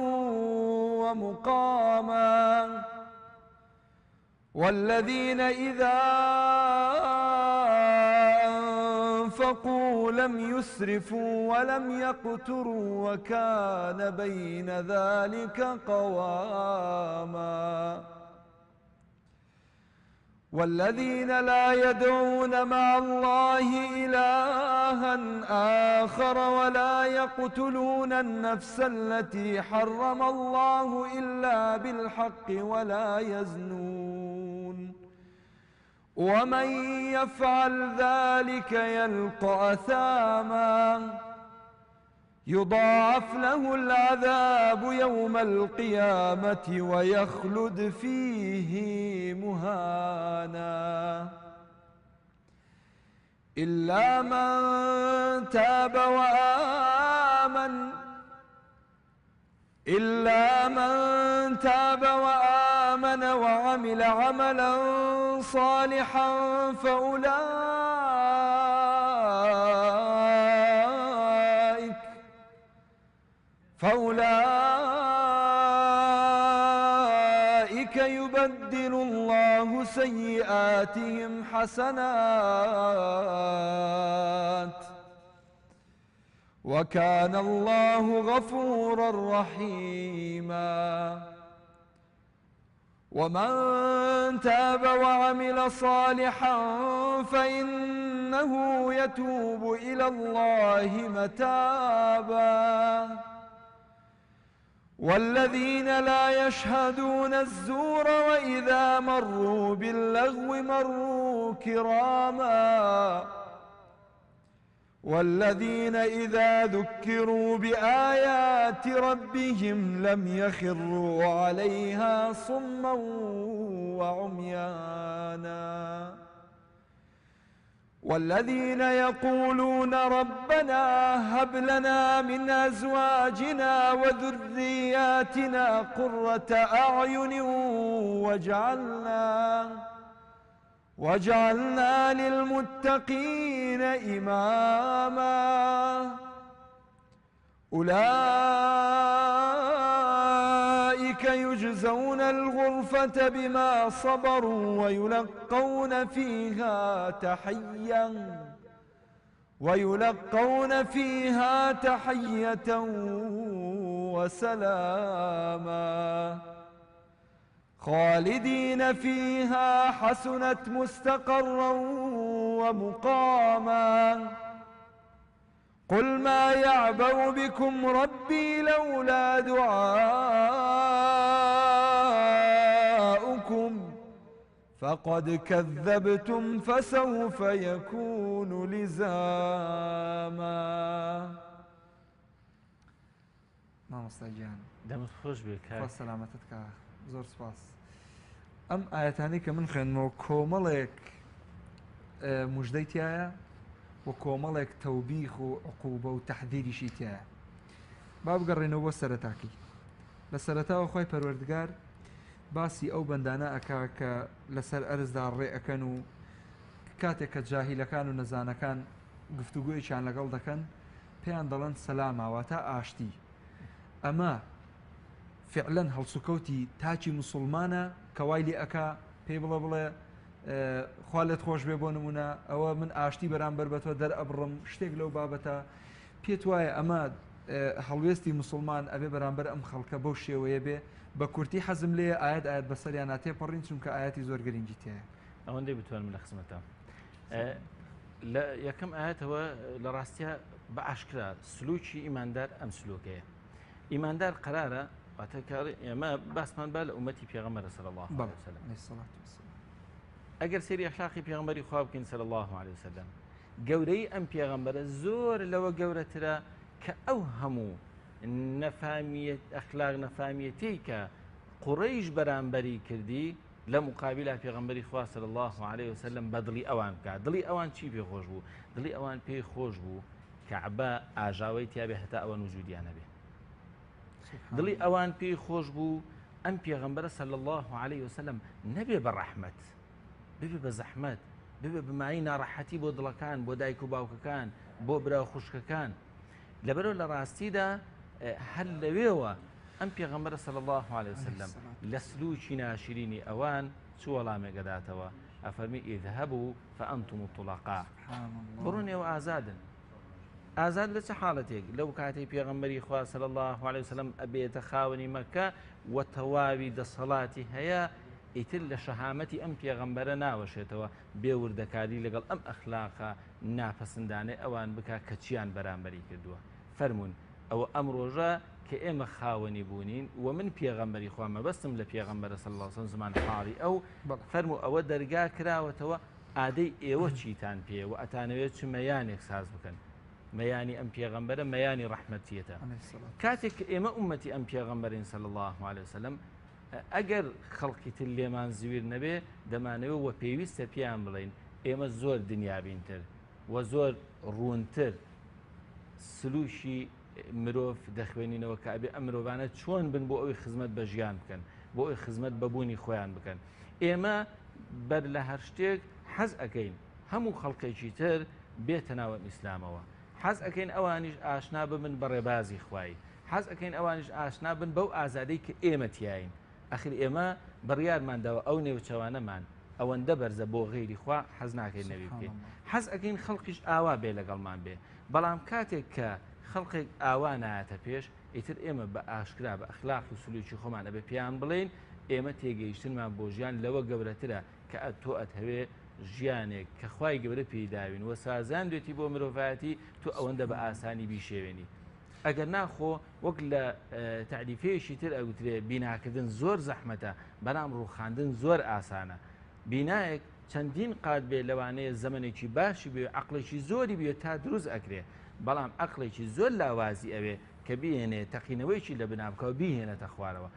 S1: ومقاما والذين إذا وأنفقوا لم يسرفوا ولم يقتروا وكان بين ذلك قواما والذين لا يدعون مع الله إلها آخر ولا يقتلون النفس التي حرم الله إلا بالحق ولا يزنون ومن يفعل ذلك يلقى أثاما يضاعف له العذاب يوم القيامة ويخلد فيه مهانا إلا من تاب وآمن وعمل عملا صالحا فأولئك يبدل الله سيئاتهم حسنات وكان الله غفورا رحيما ومن تاب وعمل صالحا فإنه يتوب إلى الله متابا والذين لا يشهدون الزور وإذا مروا باللغو مروا كراما والذين إذا ذكروا بآيات ربهم لم يخروا عليها صما وعميانا والذين يقولون ربنا هب لنا من أزواجنا وذرياتنا قرة أعين واجعلنا للمتقين إماما أولئك يجزون الغرفة بما صبروا ويلقون فيها تحية وسلاما خالدين فيها حسنت مستقرا ومقاما قل ما يعبأ بكم ربي لولا دعاؤكم فقد كذبتم فسوف يكون لزاما. مامۆستا گیان
S2: دەمت خۆش بێ
S1: سەلامەتت زۆر سپاس. ئەم ئاەتانەی کە من خوێنمەوە کۆمەڵێک موژدەی تایە و کۆمەڵێک تەوبیخ و عقوبە و تەحذیریشی تایە. با بگەڕێنەوە بۆ سەرەتاکەی. لە سەرەتاوە خۆی پەروەردگار باسی ئەو بەندانە ئەکا کە لەسەر ئەرزدا ڕێ ئەەکەن و کاتێک کە جاهیلەکان و نەزانەکان گفتوگویەکیان لەگەڵ دەکەن پێیان دەڵێن سەلاماواتە ئاشتی. ئەمە فعلەن هەڵسوکەوتی تاچی مسلمانە کەوای لێ ئەکا پێی بڵێ خوا لێت خۆش بێ بۆ نمونە ئەوە من ئاشتی بەرامبەر بە تۆ دەرئەبڕم شتێک لەو بابەتە پێت وایە ئەمە هەڵوێستی مسلمان ئەبێ بەرامبەر ئەم خەڵکە بەو شێوەیە بێ بە کورتی حەزم لێ ئاەت بەسەریان ناتێپەڕین چونکە ئاەتی زۆر گرنگی تایە.
S2: ئەوەندەی بتوانم لە خزمەتە لە یەکەم ئاەتەوە لە ڕاستیە بە ئاشکرا سلوکی ئیماندار ئەم سلوکەیە. ئیماندار قرارە ئێمە باسمان با لە ئومەتی پێغەمبەر صلی الله علیه وسلم ئەگەر سەیری ئەخلاقی پێغەمبەری خوا بکەین صلی الله علیه وسلم گەورەی ئەم پێغەمبەرە زۆر لەوە گەورەترە کە ئەو هەموو ئەخلاق نەفامیەتی کە قوڕەیش بەرامبەری کردی لە مقابلە پێغەمبەری خوا صلی الله علیه وسلم بە دڵی ئەوان بکات. دڵی ئەوان چی پێ خۆش بوو؟ دڵی ئەوان پێی خۆش بوو کەعبە ئاژاوەی تیابێ هەتا ئەوە وجودیان نەبێ. دڵی ئەوان پێی خۆش بوو ئەم پێغەمبەرە صلی الله علیه وسلم نەبێ بە ڕەحمەت، ببێ بە زەحمەت، ببێ بمایی ناڕەحەتی بۆ دڵەکان، بۆ دایک و باوکەکان، بۆ برا خوشکەکان. لەبەرەوە لە ڕاستیدا هەر لەوێوە ئەم پێغەمبەرە صلی الله علیه وسلم لە سلوکی ناشرینی ئەوان چ وەڵامێک دەداتەوە؟ ئەفەرمی ئیذهبوا فأنتم الطلقاء
S1: سبحان الله.
S2: بڕۆنێەوە ئازادن. ئازاد لە چه حاڵەتێک لەو کاتێک پێغەمبەری خوا صلی الله عليه وسلم ئەبێتە خاوەنی مەکە و تەواوی دەسەڵاتی هەیە، ئیتر لە شەهامەتی ئەم پێغەمبەرە ناوەشێتەوە بێوردەکاری لەگەڵ ئەم ئەخلاقە ناپەسندانەی ئەوان بکە کە چیان بەرامبەری کردووە. فەرمونون ئەوە ئەم ڕۆژە کە ئێمە خاوەنی بوونین و من پێغەمبەری خوا مەبەستم لە پێغەمبەرە صلی الله عليه وسلم زمان حاڵی ئەو فەرموو ئەوە دەرگا کراوەتەوە ئادەی ئێوە چیتان پێ و ئەتانەوێت چ مەیانێک ساز بکەن. مەیانی ئەم پێغەمبەرە مەیانی ڕەحمەتیەتە. کاتێک کە ئێمە ئومەتی ئەم پێغەمبەرین صلی الله عليه وسلم ئەگەر خەڵکی تر لێمان زویر نەبێ دەمانەوە و پێویستە پێیان بڵین ئێمە زۆر دنیابینتر و زۆر ڕوونتر سلوشی مرۆڤ دەخوێنینەوە کە ئەبێ ئەم مرۆڤانە چۆن بن بۆ ئەوی خزمەت بە ژیان بکەن، بۆ ئەوی خزمەت بەبوونی خۆیان بکەن. ئێمە بەر لە هەر شتێک حەز ئەەکەین هەموو خەڵکێکی تر بێتە ناوە ئیسلامەوە. حەز ئەەکەین ئەوانیش ئاشنا ببن بە ڕێبازی خوای، حەز ئەەکەین ئەوانیش ئاشنا بن بەو ئازادەی کە ئێمە تیاین. ئەخر ئێمە بڕیارمانداوە ئەو نێوچەوانەمان ئەوەندە بەرزە بۆ غێری خوا حەز ناکەین نەوی بکەین. حەز ئەەکەین خەڵکیش ئاوا بێ لەگەڵمان بێ. بەڵام کاتێک کە خەڵقێک ئاوا نایەتە پێش ئیتر ئێمە بە ئاشکرا بە ئەخلاق و سلوکی خۆمان ئەبێ پێیان بڵێن ئێمە تێگەیشتنمان بۆ ژیان لەوە گەورەترە کە تۆ ئەتهەوێ ژیانێک کە خوای گەورە پێداوین وە سازان دوێتی بۆ مرۆڤایەتی تو ئەوەندە بە ئاسانی بیشێوێنی. ئەگەر ناخۆ وەک لە تعریفەیەشی تر ئەوترێ بیناکردن زۆر زەحمەتە، بەرام ڕووخاندن زۆر ئاسانە. بینایەک چەندین قات بێ لەوانەیە زەمنێکی باشی بێ عەقڵێکی زۆری بێت تا دروست ئەکرێ، بەڵام عەقڵێکی زۆر لاوازی ئەوێ کە بهێنێ تەقینەوەیکی لە بنامکەوە بیهێنێتە خوارەوە.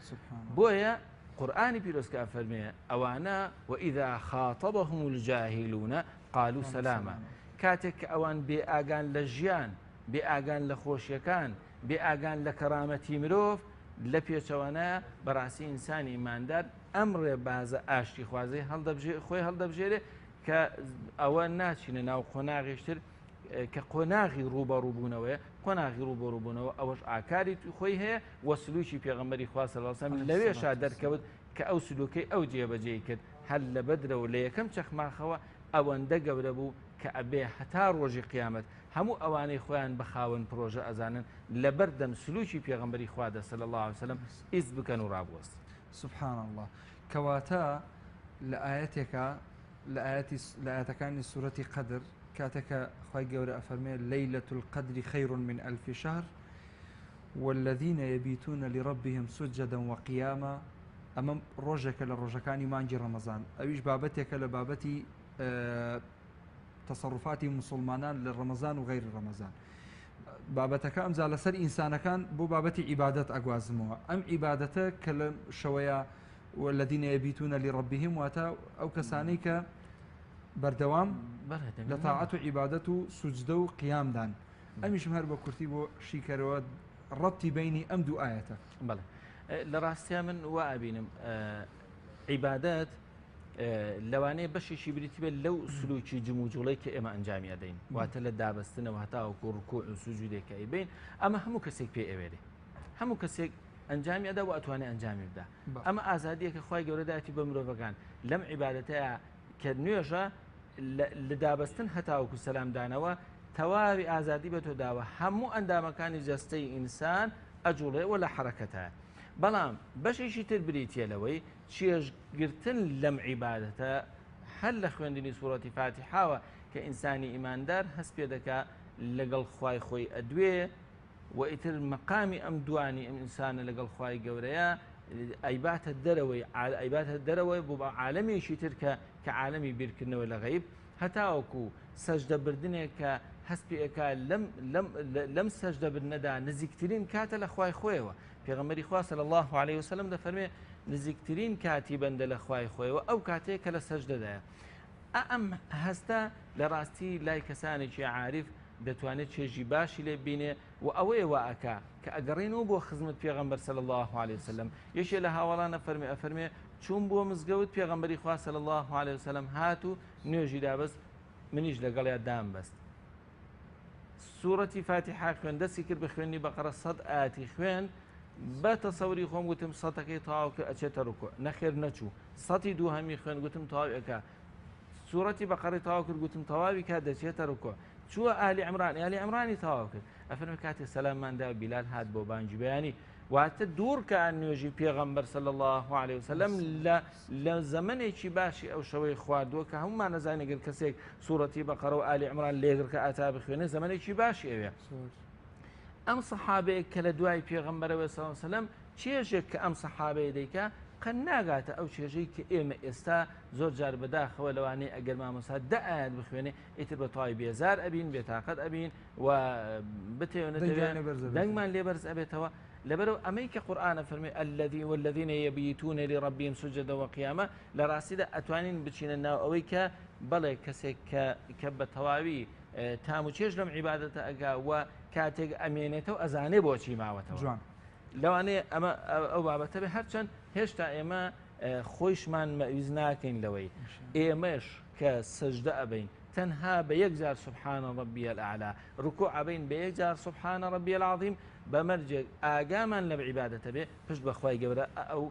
S2: بۆیە قورآنی پیرۆزکە فەرمێ ئەوانە وئیذا خاطبهم الجاهلون قالوا سلاما. کاتێک کە ئەوان بێ ئاگان لە ژیان، بێ ئاگان لە خۆشیەکان، بێ ئاگان لە کەرامەتی مرۆڤ لە پێچەوانە بەڕاستی ئینسانی ئیماندار ئەم ڕێبازە ئاشتی خوازەی خۆی هەڵدەبژێرێ کە ئەوە ناچینە ناو قۆناغیشتر کە قۆناغی ڕوبەڕووبوونەوەیە. قۆناغی ڕوبەڕووبوونەوە ئەوەش ئاکاری خۆی هەیە وە سلوکی پێغەمبەری خوا صلی الله علیه و سلم لەوێشا دەرکەوت کە ئەو سلوکەی ئەو جێبەجێی کرد هەر لە بەدرەوە لە یەکەم چەخماخەوە ئەوەندە گەورە بوو کە ئەبێ هەتا ڕۆژی قیامەت هەموو ئەوانەی خۆیان بەخاون پرۆژە ئەزانن لە بەردەم سلوکی پێغەمبەری خوادا صلی الله علیه و سلم ئیز بکەن و ڕابوەست.
S1: سبحان الله. کەواتە لە ئاەتێکە لە ئاەتەکانی سوورەتی قەدر کاتێکە خوای گەورە ئەفەرمێ لەیلة القەدری خەیر من ئەلف شهر والذین یبیتون لربهم سجدا وقیاما. ئەمە ڕۆژێکە لە ڕۆژەکانی مانگی ڕەمەزان، ئەویش بابەتێکە لە بابەتی تەسەڕوفاتی مسلمانان لە ڕەمەزان و غەیری ڕەمەزان. بابەتەکە ئەمجا لەسەر ئینسانەکان بۆ بابەتی عیبادەت ئەگوازمەوە. ئەم عیبادەتە کە لە شەوەیە والذین یبیتون لربهم واتە ئەو کەسانەی کە بەردەوام لە تاعەت و عیبادەت و سوجدە و قیامدان. ئەمیشم هەر بە کورتی بۆ شیکەرەوە ڕەبتی بینی ئەم دوو ئاەتە.
S2: بەڵێ لە ڕاستیە من وا ئەبینم عیبادەت لەوانەیە بەشێکی بریتی بێت لەو سلوکی جموجوڵی کە ئێمە ئەنجامی ئەدەین واتە لە دابەستنەوە هەتاوەکو ڕکوع و سوجودێکە ئەیبین ئەمە هەموو کەسێک پێ ئەوێرێ، هەموو کەسێک ئەنجامی ئەدا و ئەتوانێت ئەنجامی بدا. ئەمە ئازادیەکە خوای گەورە داتی بە مرۆڤەکان لەم عیبادەتەیە کە نوێژە لە دابەستن هەتاوەکو سەلامدانەوە تەواوی ئازادی بە تۆ داوە هەموو ئەندامەکانی جەستەی ئینسان ئەجوڵێەوە لە حرەکەتە. بەڵام بەشێکی تر بریتە لەوەی چێژگرتن لەم عیبادەتە هەر لە خوێندنی سوورەتی فاتیحاوە کە ئینسانی ئیماندار هەست پێ دەکا لەگەڵ خوای خۆی ئەدوێ و ئیتر مەقامی ئەم دوانی ئەم ئینسانە لەگەڵ خوای گەورەیە ئەیباتە دەرەوەی بۆ بە عالەمێکی تر کە عالەمی بیرکردنەوە لە غەیب هەتاوەکو سەجدەبردنێک کە هەست پێەکە لەم سەجدەبردنەدا نزیکترین کاتە لە خوای خۆیەوە. پێغەمبەری خوا صلی الله عليه وسلم دەفەرمێ نزیکترین کاتی بەندە لە خوای خۆیەوە ئەو کاتێک کە لە سەجدەدایە. ئەم هەستە لە ڕاستی لای کەسانێکی عارف دەتوانێت چێژی باشی لێ بینێ و ئەوەیە واکە کە ئەگەڕێنەوە بۆ خزمەت پێغەمبەر صلی الله عليه وسلم. یەکێ لە هاوڵانە ئەفەرمێ چوون بۆ مزگەوت پێغەمبەری خوا صلی الله عليه وسلم هات و نوێژی دابەست منیش لەگەڵیا دام بەست. سوورەتی فاتیحا خوێن دەستی کرد بە خوێنی بەقەرە 100 ئاەتی خوێن بە تەسەوری خۆم گوتم سەدەکەی تەواو کرد ئەچێتە ڕوکوع نەخێر نەچوو. سەدی دووهەمی خوێن گوتم تەواو ئەکا سوورەتی بەقەڕی تەواو کرد گوتم تەواوی کات دەچێتە ڕوکوع چووە ئالی عیمرانی تەواو کرد ئەفەرمێ کاتێ سەلامماندا بیلال هات بۆ بانگی بەیانی واتە دوور کە نوێژی پێغەمبەر صلی الله عليه وسلم لە زەمنێکی باشی ئەو شەوەی خواردووە کە هەمومان نەزانێت گەر کەسێک سوورەتی بەقەرە و ئالی عیمران لێگر کە ئاتا بخوێنێ زەمنێکی باشی ئەوێ ئەم سەحابەیەک کە لە دوای پێغەمبەرەوە صلی الله عليه وسلم چێژێک کە ئەم سەحابەیە دەیکا قەن ناگاتە ئەو چێژەی کە ئێمە ئێستا زۆر جار بەداخەوە لەوانەیە ئەگەر مامۆستا دە ئاەت بخوێنێ ئیتر بە تەواوی بێزار ئەبین بێتاقەت ئەبین و بتێونە دەنگمان لێبەرز ئەبێتەوە لەبەرەوە ئەمەی کە قورئانە فەرمێ والذین یبیتون لربهم سجدا وقیاما لە ڕاستیدا ئەتوانین بچینە ناو ئەوەی کە بەڵێ کەسێک کە بە تەواوی تام و چێژ لەم عیبادەتە ئەگا و کاتێک ئەمێنێتەوە ئەزانێ بۆچی ماوەتەوە لەوانەیە ئەمە ئەو بابەتە بێ هەرچەند هێشتا ئێمە خۆیشمان مەویز ناکەین لەوەی ئێمەش کە سەجدە ئەبین تەنها بە یەکجار سبحان ربی الأعلى ڕکوع ئەبین بە یەکجار سبحان ربی العظیم بەمەرجێک ئاگامان لە عیبادەتە بێ پشت بەخوای گەورە ئەو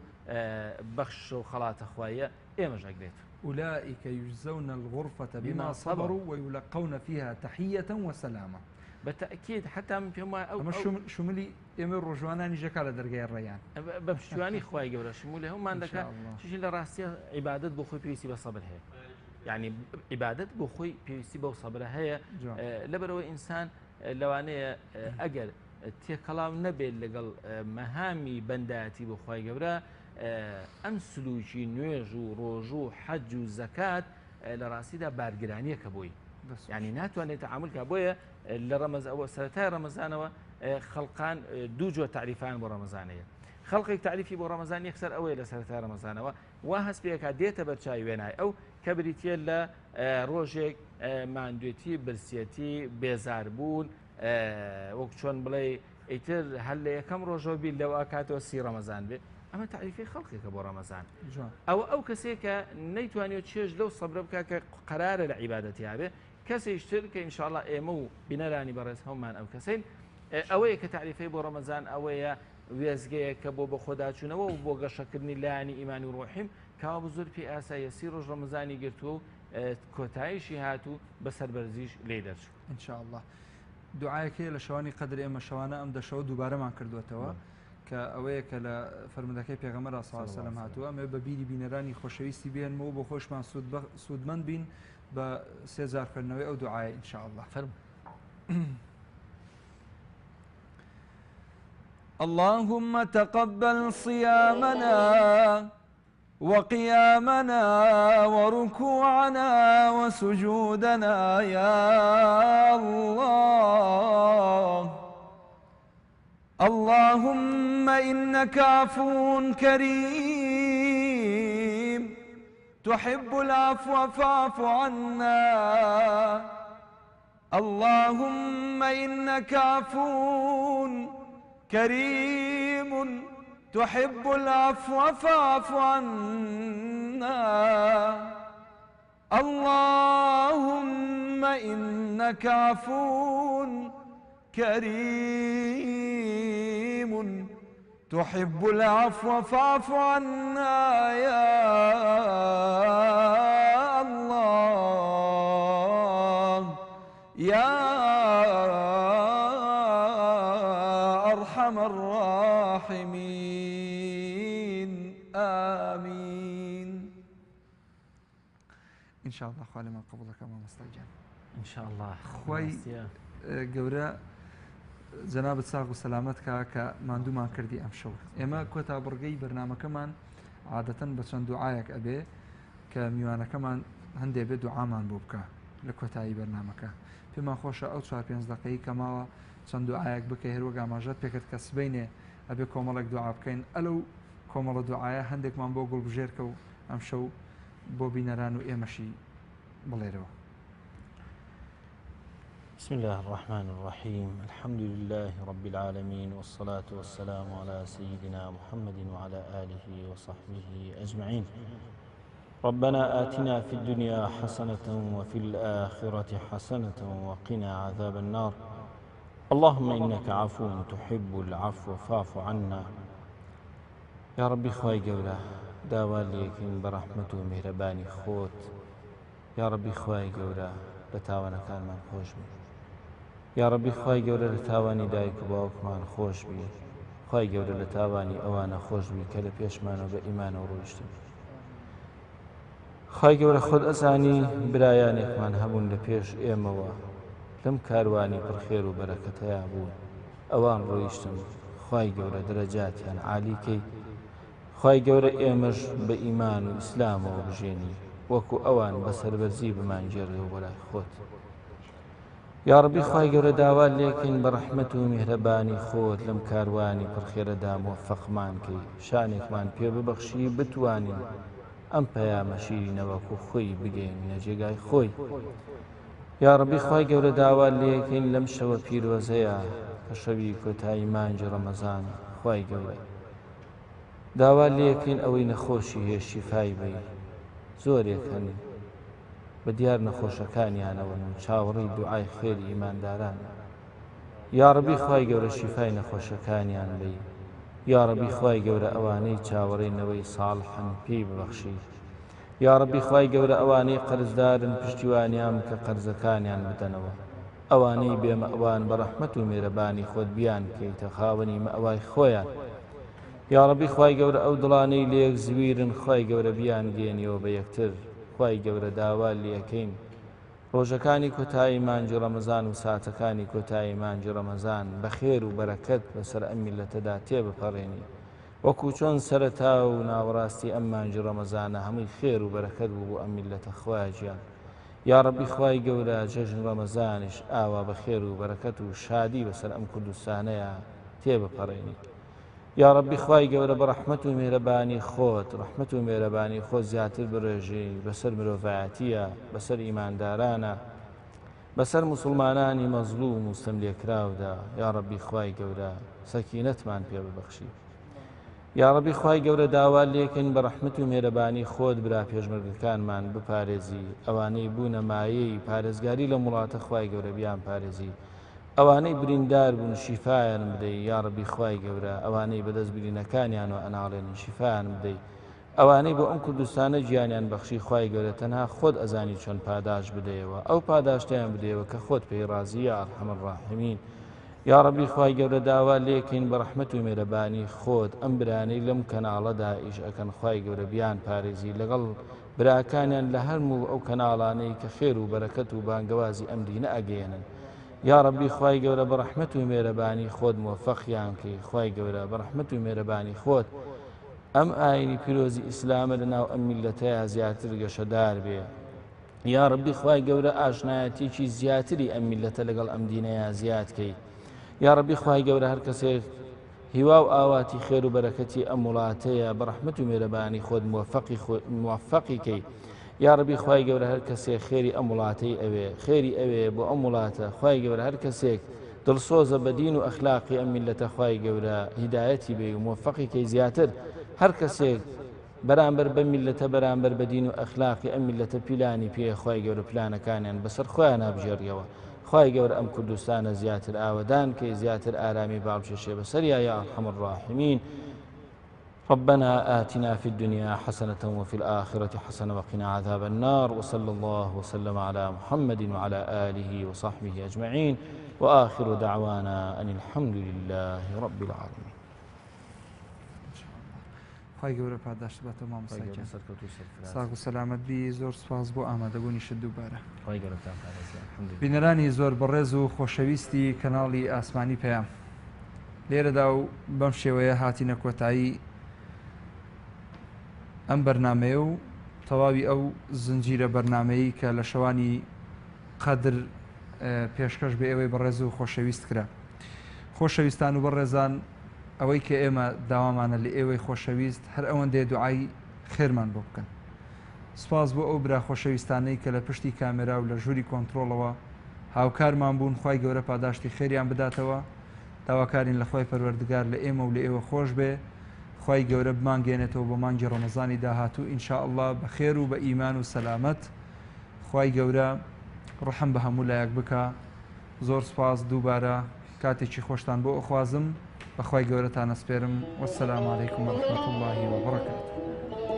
S2: بەخش و خەڵاتە خوایە ئێمەش ئەگرێت
S1: أولئك يجزون الغرفة بما صبروا ويلقون فيها تحية وسلاما
S2: بالتأكيد حتى من فيما
S1: أو شمولي إمر رجواناني جكالة درجة الريان
S2: بمشتواني خواي قبل شمولي هم عندك شيء لراسية عبادة بخوي بيسي بصبر هي يعني عبادة بخوي بيسي بصبر هي لبرو إنسان لواني أجر تيكلام نبي لقل مهامي بنداتي بخواي قبل ئەم سلوکی نوێژ و ڕۆژ و حەج و زەکات لە ڕاستیدا بارگرانیەکە بۆی یعنی ناتوانێت تعاملکە بۆیە لە ئەوە سەرەتای ڕەمەزانەوە خەڵقان دوو جۆ تعریفان بۆ ڕەمەزانەیە خەڵقێک تعریفی بۆ ڕەمەزان یەکسەر ئەوەیە لە سەرەتای ڕەمەزانەوە وا هەست پێکات دێتە بەرچاوی وێنای ئەو کە بریتە لە ڕۆژێک ماندوێتی برسێتی بێزاربوون وەک چۆن بڵێ ئیتر هەر لە یەکەم ڕۆژەوە بیر لەوە کاتەوە سی ڕەمەزان بێت ئەمە تعریفی خەڵکێکە بۆ ڕەمەزان ئەو کەسێکە نەیتوانێت چێژ لەو سەبرە بکە کە قەرارە لە عیبادەتی هابێ کەسێکتر کە ئینشاءڵڵا ئێمە و بینەرانی بەڕێز هەمومان ئەو کەسین ئەوەیە کە تعریفەی بۆ ڕەمەزان ئەوەیە وێزگەیە کە بۆ بە خۆداچوونەوە و بۆ گەشەکردنی لایانی ئیمانی و ڕۆحیم کاوە بە زۆر پێ ئاساییە سی ڕۆژ ڕەمەزانی گرتووە و کۆتاییشی هاتوو بەسەر بەرزیش لێ دەرچوو
S1: ئینشاءڵڵا دوعایەکەی لە شەوانی قەدر ئێمە شەوانە ئەم دەشەوە دووبارەمان کردوێتەوە کە ئەوەیە کە لە فەرمودەکەی پێغەمبەر صلی الله علیه و سلم هاتووە ئەمە بە بیری بینەرانی خۆشەویستی بێنمەوە بۆ خۆشمان سوودمەند بین بە سێزار خوێندنەوەی ئەو دوعایە ئینشاءڵڵا فەرمو اللهم تقبل صيامنا وقيامنا وركوعنا وسجودنا يا الله اللهم إنك عفو كريم تحب العفو فاعف عنا اللهم إنك عفو كريم تحب العفو فاعف عنا اللهم إنك عفو كريم تحب العفو فاعف عنا يا الله يا أرحم الراحمين آمين إن شاء الله خوالي من قبلك ما مستجاب
S2: إن شاء الله
S1: خوي گەورە جەنابەت ساغ و سەلامەت کە ماندوومان کردی ئەم شەو ئێمە کۆتا بڕگەی بەرنامەکەمان عادەتەن بە چەند دوعایەک ئەبێ کە میوانەکەمان هەندێک بێ دوعامان بۆ بکە لە کۆتایی بەرنامەکە پێمان خۆشە ئەو 4-5 دقەیە کەماوە چەند دوعایەک بکە هێروەک ئاماژەت پێکرد کە سبەینێ ئەبێ کۆمەڵێک دوعا بکەین ئەلەو کۆمەڵە دوعایە هەندێکمان بۆ گوڵبژێرکە و ئەم شەو بۆ بینەران و ئێمەشی بڵێرەوە.
S2: بسم الله الرحمن الرحيم الحمد لله رب العالمين والصلاة والسلام على سيدنا محمد وعلى آله وصحبه أجمعين ربنا آتنا في الدنيا حسنة وفي الآخرة حسنة وقنا عذاب النار اللهم إنك عفو تحب العفو فاعف عنا يا ربي خواي قوله داواليك برحمته ومهرباني خوت یا ڕەبی خوای گەورە لە تاوانەکانمان خۆش بی یا ڕەبی خوای گەورە لە تاوانی دایک و باوکمان خۆش بی خوای گەورە لە تاوانی ئەوانە خۆش بی کە لە پێشمانەوە بە ئیمانەوە ڕۆیشتن خوای گەورە خۆت ئەزانی برایانێکمان هەبوون لە پێش ئێمەوە لەم کاروانی پڕخێر و بەرەکەتەیە بوون ئەوان ڕۆیشتن خوای گەورە دەرەجاتیان عالیکەی خوای گەورە ئێمەش بە ئیمان و ئیسلامەوە بژێنی وەکو ئەوان بە سەربەرزی بمانجێڕێەوە بەلای خۆت یا ڕەبی خوای گەورە داوا لێکەین بە ڕەحمەت و میهرەبانی خۆت لەم کاروانی پڕخێرەدا موفەقمان کەی شانێکمان پێ ببەخشی بتوانین ئەم پەیامە شیرینەوەکو خۆی بگەینە جێگای خۆی یا ڕەبی خوای گەورە داوا لێکەین لەم شەوە پیرۆزەیە کە شەوی کۆتایی مانجی ڕەمەزان خوای گەورە داوا لێکەین ئەوەی نەخۆشی هەیە شیفای بی زۆرێک هەن بە دیار نەخۆشەکانیانەوەن و چاوەڕی دوعای خێری ئیمانداران یا ڕەبی خوای گەورە شیفای نەخۆشەکانیان بی یا ڕەبی خوای گەورە ئەوانەی چاوەڕێنەوەی ساڵحن پێی ببەخشی یا ڕەبی خوای گەورە ئەوانەی قەرزدارن پشتیوانیان کە قەرزەکانیان بدەنەوە ئەوانەی بێمە ئەوان بە ڕەحمەت و میرەبانی خۆت بیان کەیتە خاوەنی مەئەوای خۆیان یا ڕەبی خوای گەورە ئەو دڵانەی لێک زویرن خوای گەورە بیان گێنیەوە بە یەکتر خوای گەورە داوا لێکەین ڕۆژەکانی کۆتایی مانجی ڕەمەزان و ساتەکانی کۆتایی مانجی ڕەمەزان بە خێر و بەرەکەت بەسەر ئەم میلەتەدا تێبپەڕێنی وەکو چۆن سەرەتا و ناوەڕاستی ئەم مانجی ڕەمەزانە هەمووی خێر و بەرەکەت بوو بۆ ئەم میلەتە خوای گیان یا ڕەبی خوای گەورە جەژن ڕەمەزانیش ئاوا بە خێر و بەرەکەت و شادی بەسەر ئەم کوردستانەیە تێبپەڕێنی یا ڕەبی خوای گەورە بە ڕەحمەت و میهرەبانی خۆت ڕەحمەت و میهرەبانی خۆت زیاتر بڕێژی بەسەر مرۆڤایەتیە بەسەر ئیماندارانە بەسەر موسڵمانانی مەزلوم و ستەملێکراودا یا ڕەبی خوای گەورە سەکینەتمان پێ ببەخشی یا ڕەبی خوای گەورە داوا لێکەین بە ڕەحمەت و میهرەبانی خۆت برا پێشمەرگەکانمان بپارێزی ئەوانەی بوونە مایەی پارێزگاری لە وڵاتە خوای گەورە بیان پارێزی ئەوانەی بریندار بوون شیفایان بدەی یا ڕەبی خوای گەورە ئەوانەی بەدەست برینەکانیان و ئەناڵێن شیفایان بدەی ئەوانەی بۆ ئەم کوردستانە گیانیان بەخشی خوای گەورە تەنها خۆت ئەزانی چۆن پاداش بدەیەوە ئەو پاداشتیان بدەیەوە کە خۆت پێی ڕازی یا ئەرحەم الراحیمین یا ڕەبی خوای گەورە داوا لێکەین بە ڕەحمەت و میهرەبانی خۆت ئەم برانەی لەم کەناڵەدا ئیش ئەکەن خوای گەورە بیان پارێزی لەگەڵ براکانیان لە هەرموو ئەو کەناڵانەی کە خێر و بەرەکەت و بانگەوازی ئەم دینە ئەگەێنن یا ڕەبی خوای گەورە بە ڕەحمەت و میهرەبانی خۆت موفەقیان کەی خوای گەورە بە ڕەحمەت و میهرەبانی خۆت ئەم ئاینی پیرۆزی ئیسلامە لەناو ئەم میلەتەیە زیاتر گەشەدار بێ یا ڕەبی خوای گەورە ئاشنایەتێکی زیاتری ئەم میلەتە لەگەڵ ئەم دینەیە زیادکەی یا ڕەبی خوای گەورە هەر کەسێک هیوا و ئاواتی خێر و بەرەکەتی ئەم وڵاتەیە بە ڕەحمەت و میهرەبانی خۆت موفەقی کەی یا ڕەبی خوای گەورە هەر کەسێک خێری ئەم وڵاتەی ئەوێ خێری ئەوێ بۆ ئەم وڵاتە خوای گەورە هەر کەسێک دڵسۆزە بە دین و ئەخلاقی ئەم میلەتە خوای گەورە هیدایەتی بێ و موفەقی کەی زیاتر هەر کەسێک بەرامبەر بە میلەتە بەرامبەر بە دین و ئەخلاقی ئەم میلەتە پیلانی پێ خوای گەورە پلانەکانیان بەسەر خۆیان نابژێڕیەوە خوای گەورە ئەم کوردستانە زیاتر ئاوەدان کەی زیاتر ئارامی باڵچێشێ بەسەریا یا ئەرحەم الراحیمین ربنا آتنا في الدنيا حسنة وفي الآخرة حسنة وقنا عذاب النار وصلى الله وسلم على محمد وعلى آله وصحبه أجمعين وآخر دعوانا أن الحمد لله رب العالمين
S1: خی گەورە پاداشت بەتە مامۆستاکە ساغ و سەلامەت بی زۆر سپاس بۆ ئامادەبوونی شت دووبارە بینەرانی زۆر بەڕێز و خۆشەویستی کەناڵی ئاسمانی پەیام لێرەدا و بەم شێوەیە هاتینە کۆتایی ئەم بەرنمەیە و تەواوی ئەو زنجیرە بەرنمەیە کە لە شەوانی قەدر پێشکەش بە ئێوەی بەڕێز و خۆشەویست کرا خۆشەویستان و بەڕێزان ئەوەی کە ئێمە داوامانە لە ئێوەی خۆشەویست هەر ئەوەندێ دوعای خێرمان بۆ بکەن سپاس بۆ ئەو برا خۆشەویستانەی کە لە پشتی کامێرا و لە ژووری کۆنتترۆلەوە هاوکارمان بوون خی گەورە پاداشتی خێریان بداتەوە داواکارین لە خۆی پەروەردگار لە ئێمە و لە ئێوە خۆش بێ خی گەورە بمانگەێنێتەوە بۆ مانگی ڕەمەزانی داهاتوو ئینشاءالله بە خێر و بە ئیمان و سەلامەت خی گەورە ڕحم بە هەموو لایەک بکە زۆر سپاس دووبارە کاتێکی خۆشتان بۆ ئەخوازم بەخوای گەورەتان ئەسپێرم وەسەلام عەلەیکم وەڕەحمەتوڵڵاهی وبەڕەکاتوه